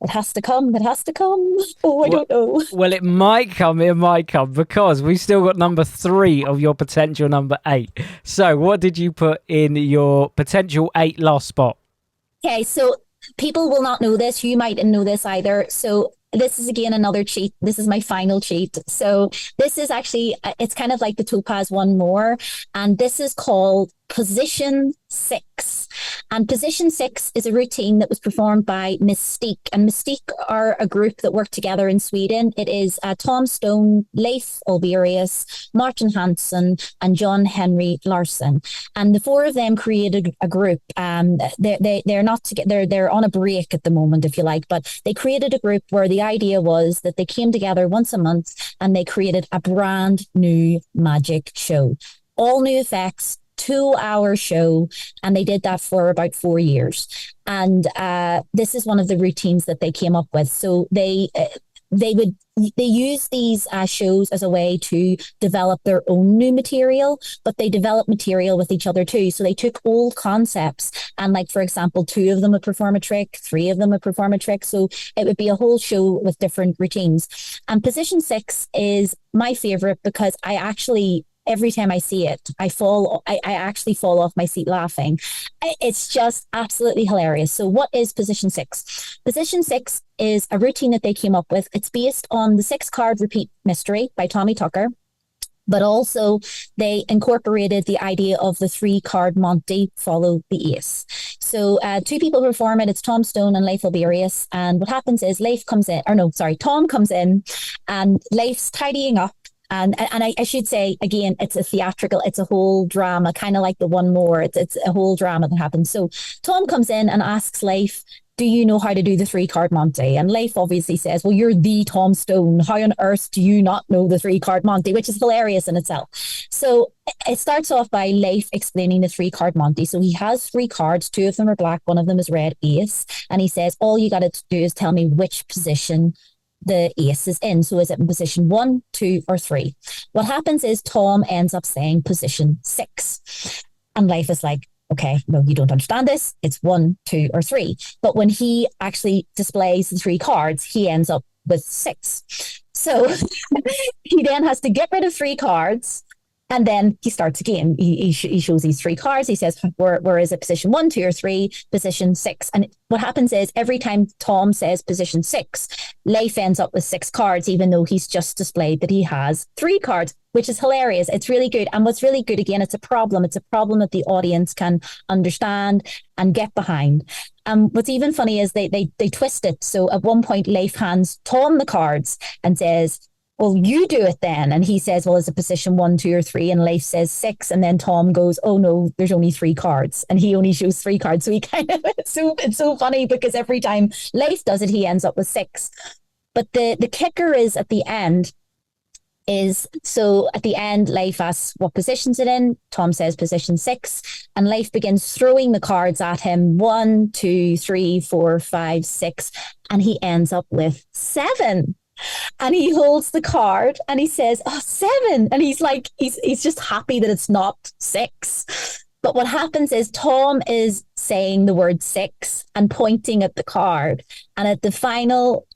It has to come. It has to come. Oh, I don't know. Well, it might come. It might come because we've still got number 3 of your potential number 8. So what did you put in your potential 8 last spot? Okay, so people will not know this. You mightn't know this either. So this is again another cheat. This is my final cheat. So this is actually, it's kind of like the Topaz one more. And this is called Position 6. And Position 6 is a routine that was performed by Mystique. And Mystique are a group that work together in Sweden. It is Tom Stone, Leif Olverius, Martin Hansson, and John Henry Larsson. And the 4 of them created a group. They're not together. They're on a break at the moment, if you like. But they created a group where the idea was that they came together once a month and they created a brand new magic show. All new effects, 2-hour show, and they did that for about 4 years. And this is one of the routines that they came up with. So they use these shows as a way to develop their own new material, but they develop material with each other too. So they took old concepts and, like, for example, 2 of them would perform a trick, 3 of them would perform a trick. So it would be a whole show with different routines. And Position 6 is my favorite because I actually, every time I see it, I actually fall off my seat laughing. It's just absolutely hilarious. So what is Position 6? Position 6 is a routine that they came up with. It's based on the 6-card repeat mystery by Tommy Tucker, but also they incorporated the idea of the 3-card Monty, follow the ace. So 2 people perform it. It's Tom Stone and Leif Olverius. And what happens is Tom comes in and Leif's tidying up. And I should say, again, it's a theatrical, it's a whole drama, kind of like the one more. It's a whole drama that happens. So Tom comes in and asks Leif, do you know how to do the 3-card Monty? And Leif obviously says, well, you're the Tom Stone. How on earth do you not know the 3-card Monty? Which is hilarious in itself. So it starts off by Leif explaining the 3-card Monty. So he has 3 cards. 2 of them are black. 1 of them is red, ace. And he says, all you got to do is tell me which position the ace is in. So is it in position 1, 2, or 3? What happens is Tom ends up saying position 6. And Leif is like, okay, no, you don't understand this. It's 1, 2, or 3. But when he actually displays the 3 cards, he ends up with 6. So he then has to get rid of 3 cards. And then he starts again. He shows these 3 cards. He says, where is it? Position 1, 2, or 3, position 6. And what happens is every time Tom says position 6, Leif ends up with 6 cards, even though he's just displayed that he has 3 cards, which is hilarious. It's really good. And what's really good, again, it's a problem. It's a problem that the audience can understand and get behind. What's even funny is they twist it. So at one point, Leif hands Tom the cards and says, well, you do it then. And he says, well, is it position 1, 2, or 3? And Leif says 6. And then Tom goes, oh no, there's only 3 cards. And he only shows 3 cards. So he kind of, it's so funny because every time Leif does it, he ends up with 6. But the kicker is at the end Leif asks what position's it in. Tom says position 6. And Leif begins throwing the cards at him. 1, 2, 3, 4, 5, 6. And he ends up with 7. And he holds the card and he says, "Oh, 7." And he's like, he's just happy that it's not 6. But what happens is Tom is saying the word 6 and pointing at the card. And at the final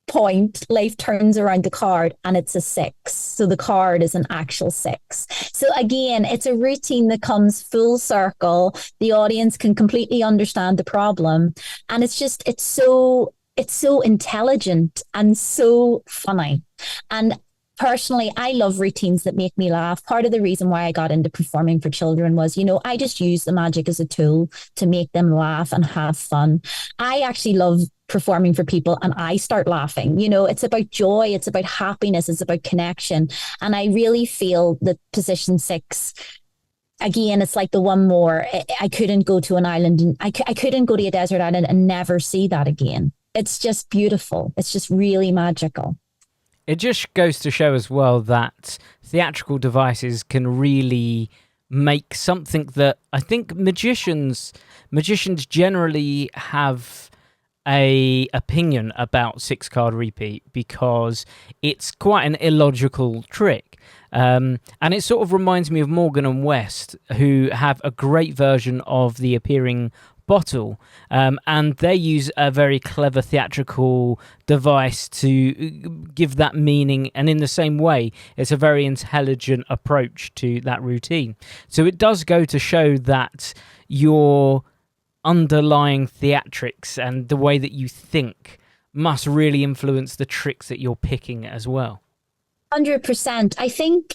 point, Leif turns around the card and it's a 6. So the card is an actual 6. So again, it's a routine that comes full circle. The audience can completely understand the problem. And it's so intelligent and so funny. And personally, I love routines that make me laugh. Part of the reason why I got into performing for children was, I just use the magic as a tool to make them laugh and have fun. I actually love performing for people and I start laughing. It's about joy, it's about happiness, it's about connection. And I really feel that position 6, again, it's like the one more. I couldn't go to an island and I couldn't go to a desert island and never see that again. It's just beautiful. It's just really magical. It just goes to show as well that theatrical devices can really make something that I think magicians generally have a opinion about 6-card repeat because it's quite an illogical trick. And it sort of reminds me of Morgan and West, who have a great version of the appearing bottle, and they use a very clever theatrical device to give that meaning, and in the same way it's a very intelligent approach to that routine. So it does go to show that your underlying theatrics and the way that you think must really influence the tricks that you're picking as well. 100%. I think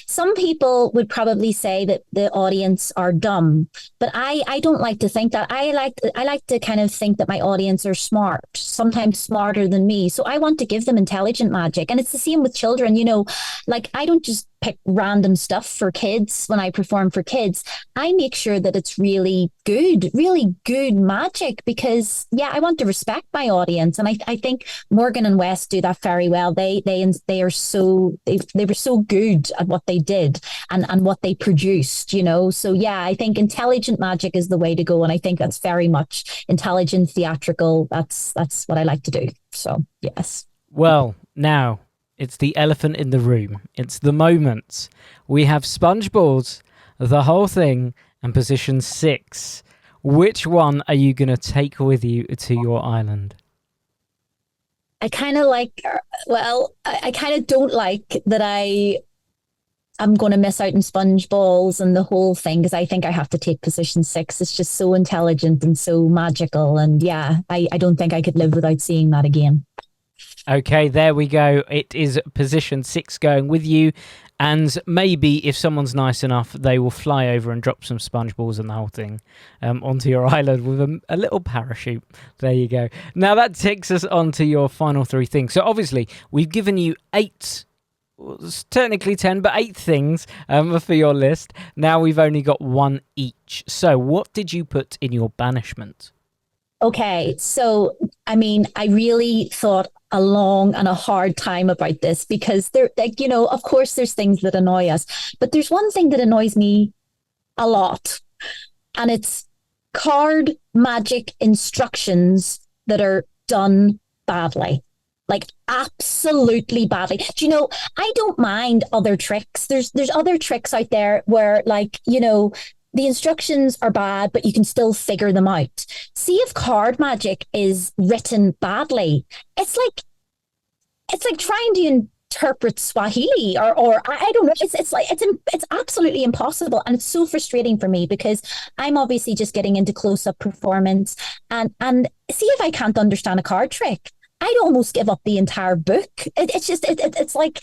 some people would probably say that the audience are dumb, but I don't like to think that. I like to kind of think that my audience are smart, sometimes smarter than me. So I want to give them intelligent magic, and it's the same with children. Like I don't just pick random stuff for kids when I perform for kids. I make sure that it's really good magic because I want to respect my audience, and I think Morgan and West do that very well. They were so good at what they did and what they produced. So I think intelligent magic is the way to go, and I think that's very much intelligent theatrical. That's what I like to do. So yes. Well, now it's the elephant in the room. It's the moment. We have SpongeBob, the whole thing, and position 6. Which one are you going to take with you to your island? I kind of I kind of don't like that I'm going to miss out on SpongeBob and the whole thing because I think I have to take position 6. It's just so intelligent and so magical. And I don't think I could live without seeing that again. Okay, there we go. It is position 6 going with you. And maybe if someone's nice enough, they will fly over and drop some SpongeBobs and the whole thing onto your island with a little parachute. There you go. Now that takes us on to your final 3 things. So obviously, we've given you 8, it's technically 10, but 8 things for your list. Now we've only got 1 each. So what did you put in your banishment? Okay, so I really thought a long and a hard time about this because of course there's things that annoy us, but there's one thing that annoys me a lot, and it's card magic instructions that are done badly. Like absolutely badly. Do I don't mind other tricks. There's other tricks out there where the instructions are bad, but you can still figure them out. See if card magic is written badly. It's like trying to interpret Swahili or I don't know. It's absolutely impossible, and it's so frustrating for me because I'm obviously just getting into close-up performance and see if I can't understand a card trick. I'd almost give up the entire book. It's like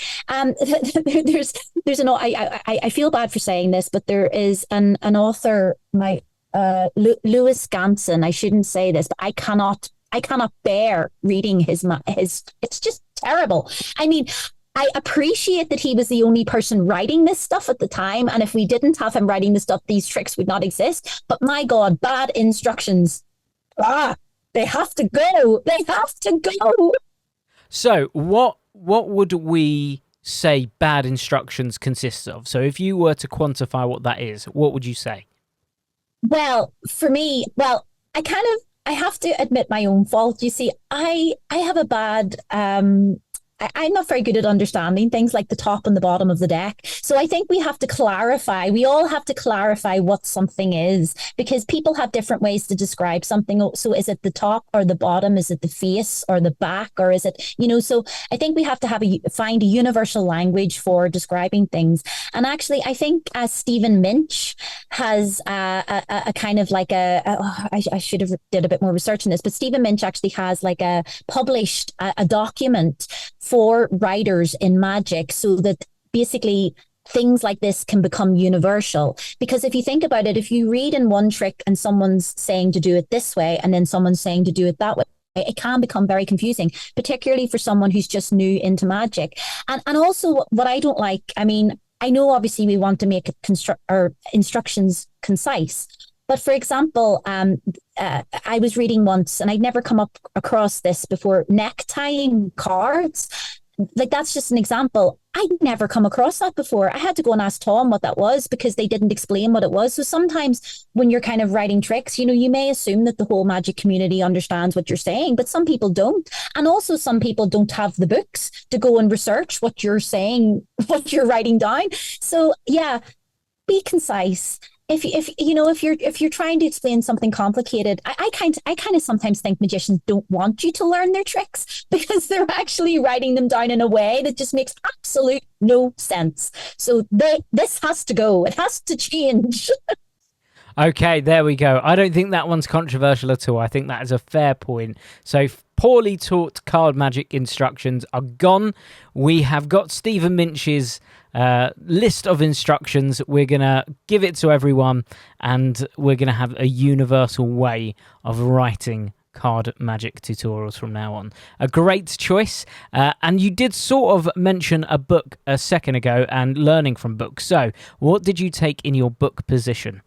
there's an I feel bad for saying this, but there is an author, Louis Ganson. I shouldn't say this, but I cannot bear reading his. It's just terrible. I appreciate that he was the only person writing this stuff at the time, and if we didn't have him writing the stuff, these tricks would not exist. But my God, bad instructions. They have to go. They have to go. So what would we say bad instructions consist of? So if you were to quantify what that is, what would you say? Well, for me, I have to admit my own fault. You see, I have a bad I'm not very good at understanding things like the top and the bottom of the deck. So I think we have to clarify, we all have to clarify what something is, because people have different ways to describe something. So is it the top or the bottom? Is it the face or the back? Or is it, so I think we have to find a universal language for describing things. And actually, I think Stephen Minch has a kind of like I should have did a bit more research on this, but Stephen Minch actually has like published a document for writers in magic, so that basically things like this can become universal. Because if you think about it, if you read in one trick and someone's saying to do it this way and then someone's saying to do it that way, it can become very confusing, particularly for someone who's just new into magic. And also what I don't like, I mean, I know obviously we want to make instructions concise. But for example, I was reading once, and I'd never come across this before, necktying cards. Like, that's just an example. I'd never come across that before. I had to go and ask Tom what that was, because they didn't explain what it was. So sometimes when you're kind of writing tricks, you may assume that the whole magic community understands what you're saying, but some people don't. And also some people don't have the books to go and research what you're saying, what you're writing down. So yeah, be concise. If you're trying to explain something complicated, I kind of sometimes think magicians don't want you to learn their tricks, because they're actually writing them down in a way that just makes absolute no sense. So this has to go. It has to change. Okay, there we go. I don't think that one's controversial at all. I think that is a fair point. So poorly taught card magic instructions are gone. We have got Stephen Minch's list of instructions. We're going to give it to everyone, and we're going to have a universal way of writing card magic tutorials from now on. A great choice. And you did sort of mention a book a second ago and learning from books. So what did you take in your book position?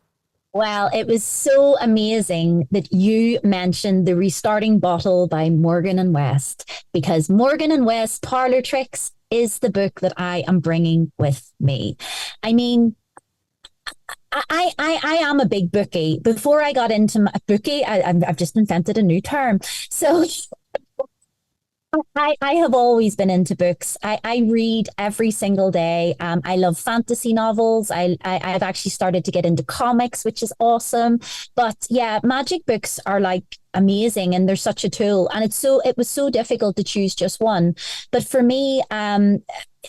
Well, it was so amazing that you mentioned The Restarting Bottle by Morgan and West, because Morgan and West Parlor Tricks is the book that I am bringing with me. I mean, I am a big bookie. Before I got into a bookie, I've just invented a new term. So I have always been into books. I read every single day. I love fantasy novels. I've actually started to get into comics, which is awesome. But yeah, magic books are like amazing, and they're such a tool. And it was so difficult to choose just one. But for me,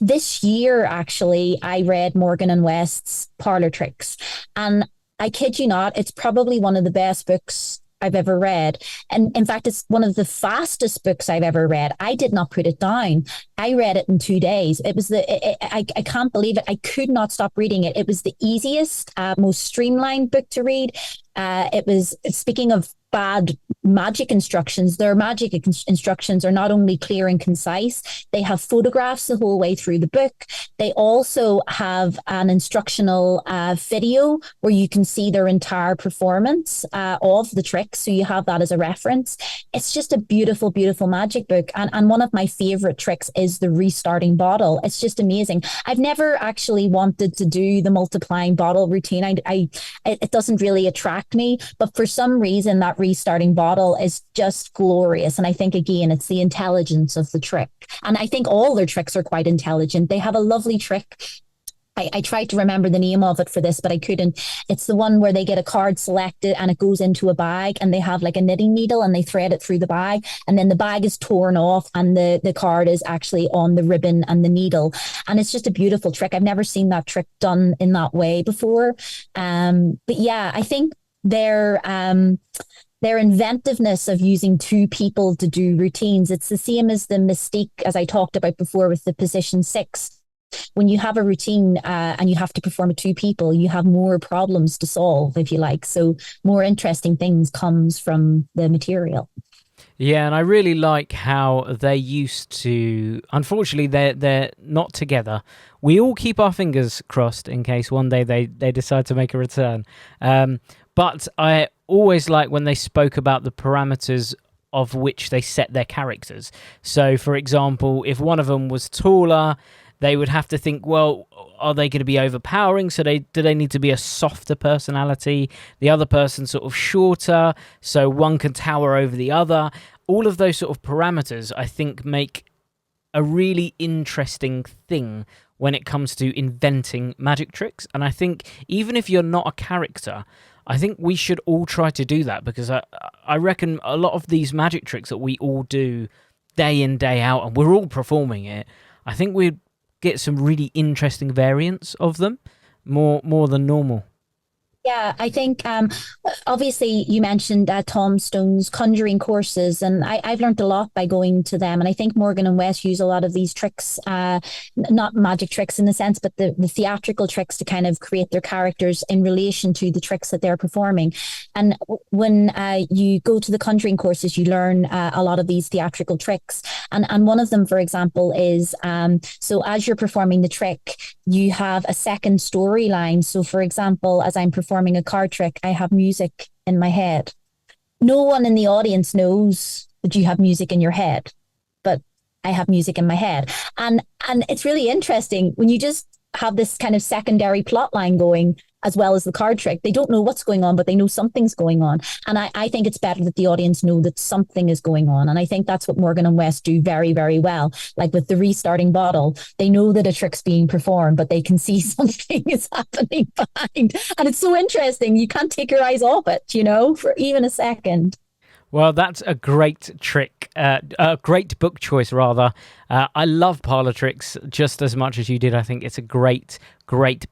this year actually, I read Morgan and West's Parlor Tricks, and I kid you not, it's probably one of the best books I've ever read. And in fact, it's one of the fastest books I've ever read. I did not put it down. I read it in 2 days. It was I can't believe it. I could not stop reading it. It was the easiest, most streamlined book to read. It was, speaking of bad magic instructions, their magic instructions are not only clear and concise, they have photographs the whole way through the book. They also have an instructional video where you can see their entire performance of the trick. So you have that as a reference. It's just a beautiful, beautiful magic book. And one of my favorite tricks is the restarting bottle. It's just amazing. I've never actually wanted to do the multiplying bottle routine. It doesn't really attract me, but for some reason that restarting bottle is just glorious. And I think, again, it's the intelligence of the trick. And I think all their tricks are quite intelligent. They have a lovely trick. I tried to remember the name of it for this, but I couldn't. It's the one where they get a card selected and it goes into a bag, and they have like a knitting needle and they thread it through the bag, and then the bag is torn off and the card is actually on the ribbon and the needle. And it's just a beautiful trick. I've never seen that trick done in that way before. But yeah, I think their inventiveness of using two people to do routines, it's the same as the mystique, as I talked about before, with the position 6. When you have a routine and you have to perform it 2 people, you have more problems to solve, if you like. So more interesting things comes from the material. Yeah, and I really like how they used to. Unfortunately, they're not together. We all keep our fingers crossed in case one day they decide to make a return. But I always like when they spoke about the parameters of which they set their characters. So, for example, if one of them was taller, they would have to think, well, are they going to be overpowering? So do they need to be a softer personality? The other person sort of shorter, so one can tower over the other. All of those sort of parameters, I think, make a really interesting thing when it comes to inventing magic tricks. And I think even if you're not a character, I think we should all try to do that, because I reckon a lot of these magic tricks that we all do day in, day out, and we're all performing it, I think we'd get some really interesting variants of them, more than normal. Yeah, I think obviously you mentioned Tom Stone's conjuring courses, and I've learned a lot by going to them. And I think Morgan and West use a lot of these tricks, not magic tricks in the sense, but the theatrical tricks to kind of create their characters in relation to the tricks that they're performing. And when you go to the conjuring courses, you learn a lot of these theatrical tricks. And one of them, for example, is so as you're performing the trick, you have a second storyline. So, for example, as I'm performing a card trick, I have music in my head. No one in the audience knows that you have music in your head, but I have music in my head. And it's really interesting when you just have this kind of secondary plot line going as well as the card trick. They don't know what's going on, but they know something's going on. And I think it's better that the audience know that something is going on. And I think that's what Morgan and West do very, very well. Like with the restarting bottle, they know that a trick's being performed, but they can see something is happening behind. And it's so interesting. You can't take your eyes off it, for even a second. Well, that's a great trick, a great book choice, rather. I love Parlor Tricks just as much as you did. I think it's a great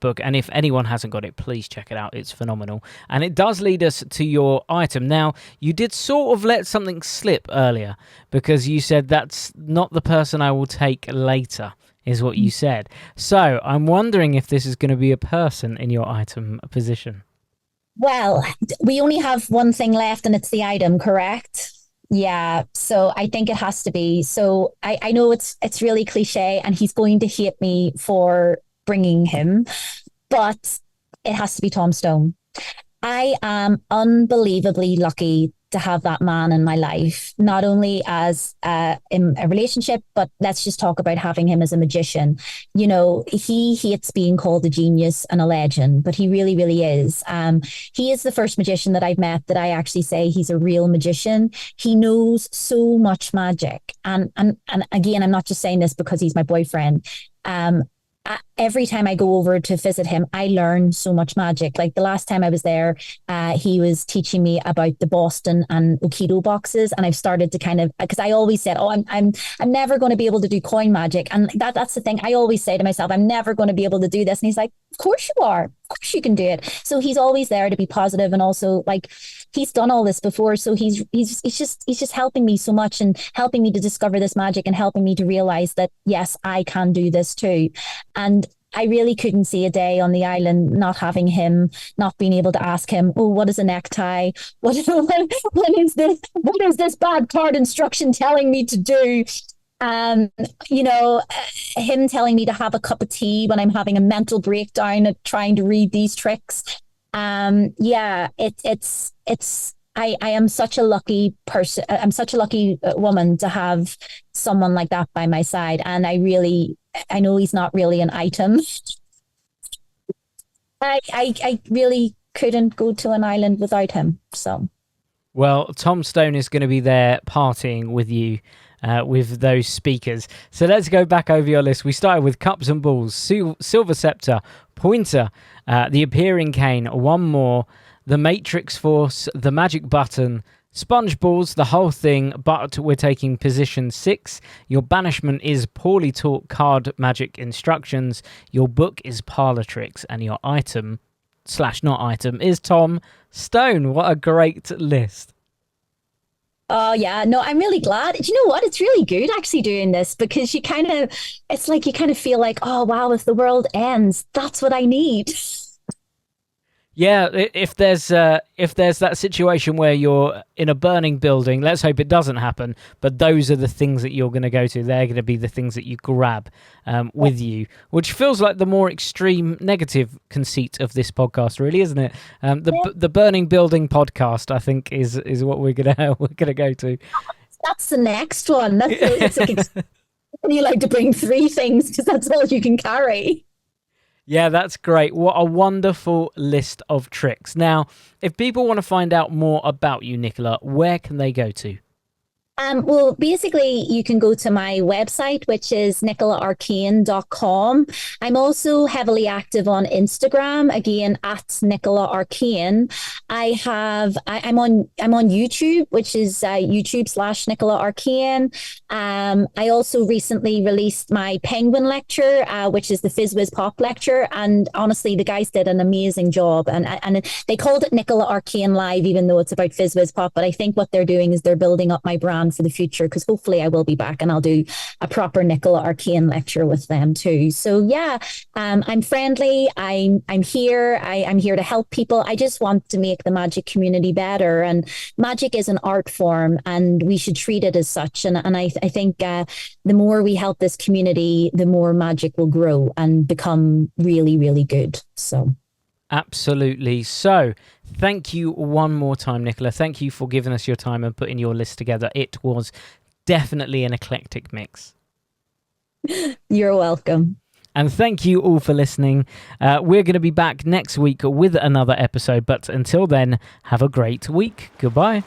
book. And if anyone hasn't got it, please check it out. It's phenomenal. And it does lead us to your item. Now, you did sort of let something slip earlier, because you said that's not the person I will take later, is what you said. So I'm wondering if this is going to be a person in your item position. Well, we only have one thing left, and it's the item, correct? Yeah, so I think it has to be. So I know it's really cliche, and he's going to hate me for bringing him, but it has to be Tom Stone. I am unbelievably lucky to have that man in my life, not only as in a relationship, but let's just talk about having him as a magician. He hates being called a genius and a legend, but he really, really is. He is the first magician that I've met that I actually say he's a real magician. He knows so much magic. And again, I'm not just saying this because he's my boyfriend. Every time I go over to visit him, I learn so much magic. Like the last time I was there, he was teaching me about the Boston and Aikido boxes, and I've started to kind of, because I always said, "Oh, I'm never going to be able to do coin magic," and that's the thing. I always say to myself, "I'm never going to be able to do this," and he's like, "Of course you are. Of course you can do it." So he's always there to be positive, and also like he's done all this before, so he's just helping me so much and helping me to discover this magic and helping me to realize that yes, I can do this too. And I really couldn't see a day on the island not having him, not being able to ask him, "Oh, what is a necktie? What is this? What is this bad card instruction telling me to do?" Him telling me to have a cup of tea when I'm having a mental breakdown at trying to read these tricks. I am such a lucky person. I'm such a lucky woman to have someone like that by my side. And I know he's not really an item. I really couldn't go to an island without him. So, well, Tom Stone is going to be there partying with you. With those speakers. So let's go back over your list. We started with Cups and Balls, Silver Scepter, Pointer, the Appearing Cane, One More, the Matrix Force, the Magic Button, Sponge Balls, the whole thing, but we're taking position 6. Your banishment is Poorly Taught Card Magic Instructions. Your book is Parlor Tricks, and your item / not item is Tom Stone. What a great list. Oh, yeah. No, I'm really glad. Do you know what? It's really good actually doing this, because it's like you kind of feel like, oh, wow, if the world ends, that's what I need. Yeah, if there's that situation where you're in a burning building, let's hope it doesn't happen, but those are the things that you're going to go to. They're going to be the things that you grab with you, which feels like the more extreme negative conceit of this podcast, really, isn't it? The burning building podcast, I think, is what we're gonna go to. That's the next one. It's like you like to bring 3 things because that's all you can carry. Yeah, that's great. What a wonderful list of tricks. Now, if people want to find out more about you, Nikola, where can they go to? Well, basically, you can go to my website, which is NikolaArkane.com. I'm also heavily active on Instagram, again at Nikola Arkane. I'm on YouTube, which is YouTube/Nikola Arkane. I also recently released my Penguin lecture, which is the FizzWizzPop lecture, and honestly, the guys did an amazing job. And they called it Nikola Arkane Live, even though it's about FizzWizzPop. But I think what they're doing is they're building up my brand for the future, because hopefully I will be back and I'll do a proper Nikola Arkane lecture with them too. So yeah, I'm friendly. I'm here. I'm here to help people. I just want to make the magic community better. And magic is an art form, and we should treat it as such. And I think the more we help this community, the more magic will grow and become really, really good. So. Absolutely. So, thank you one more time, Nikola. Thank you for giving us your time and putting your list together. It was definitely an eclectic mix. You're welcome. And thank you all for listening. We're going to be back next week with another episode. But until then, have a great week. Goodbye.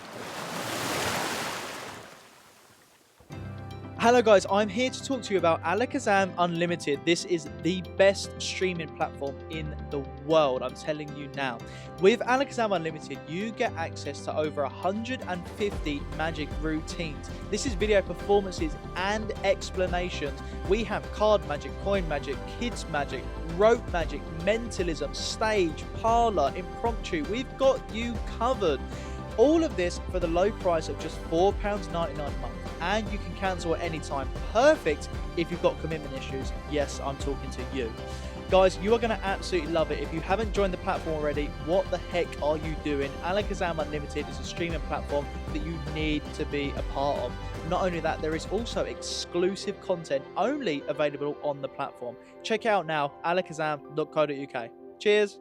Hello guys, I'm here to talk to you about Alakazam Unlimited. This is the best streaming platform in the world, I'm telling you now. With Alakazam Unlimited, you get access to over 150 magic routines. This is video performances and explanations. We have card magic, coin magic, kids magic, rope magic, mentalism, stage, parlor, impromptu. We've got you covered. All of this for the low price of just £4.99 a month, and you can cancel at any time. Perfect if you've got commitment issues. Yes, I'm talking to you. Guys, you are going to absolutely love it. If you haven't joined the platform already, what the heck are you doing? Alakazam Unlimited is a streaming platform that you need to be a part of. Not only that, there is also exclusive content only available on the platform. Check it out now, alakazam.co.uk. Cheers.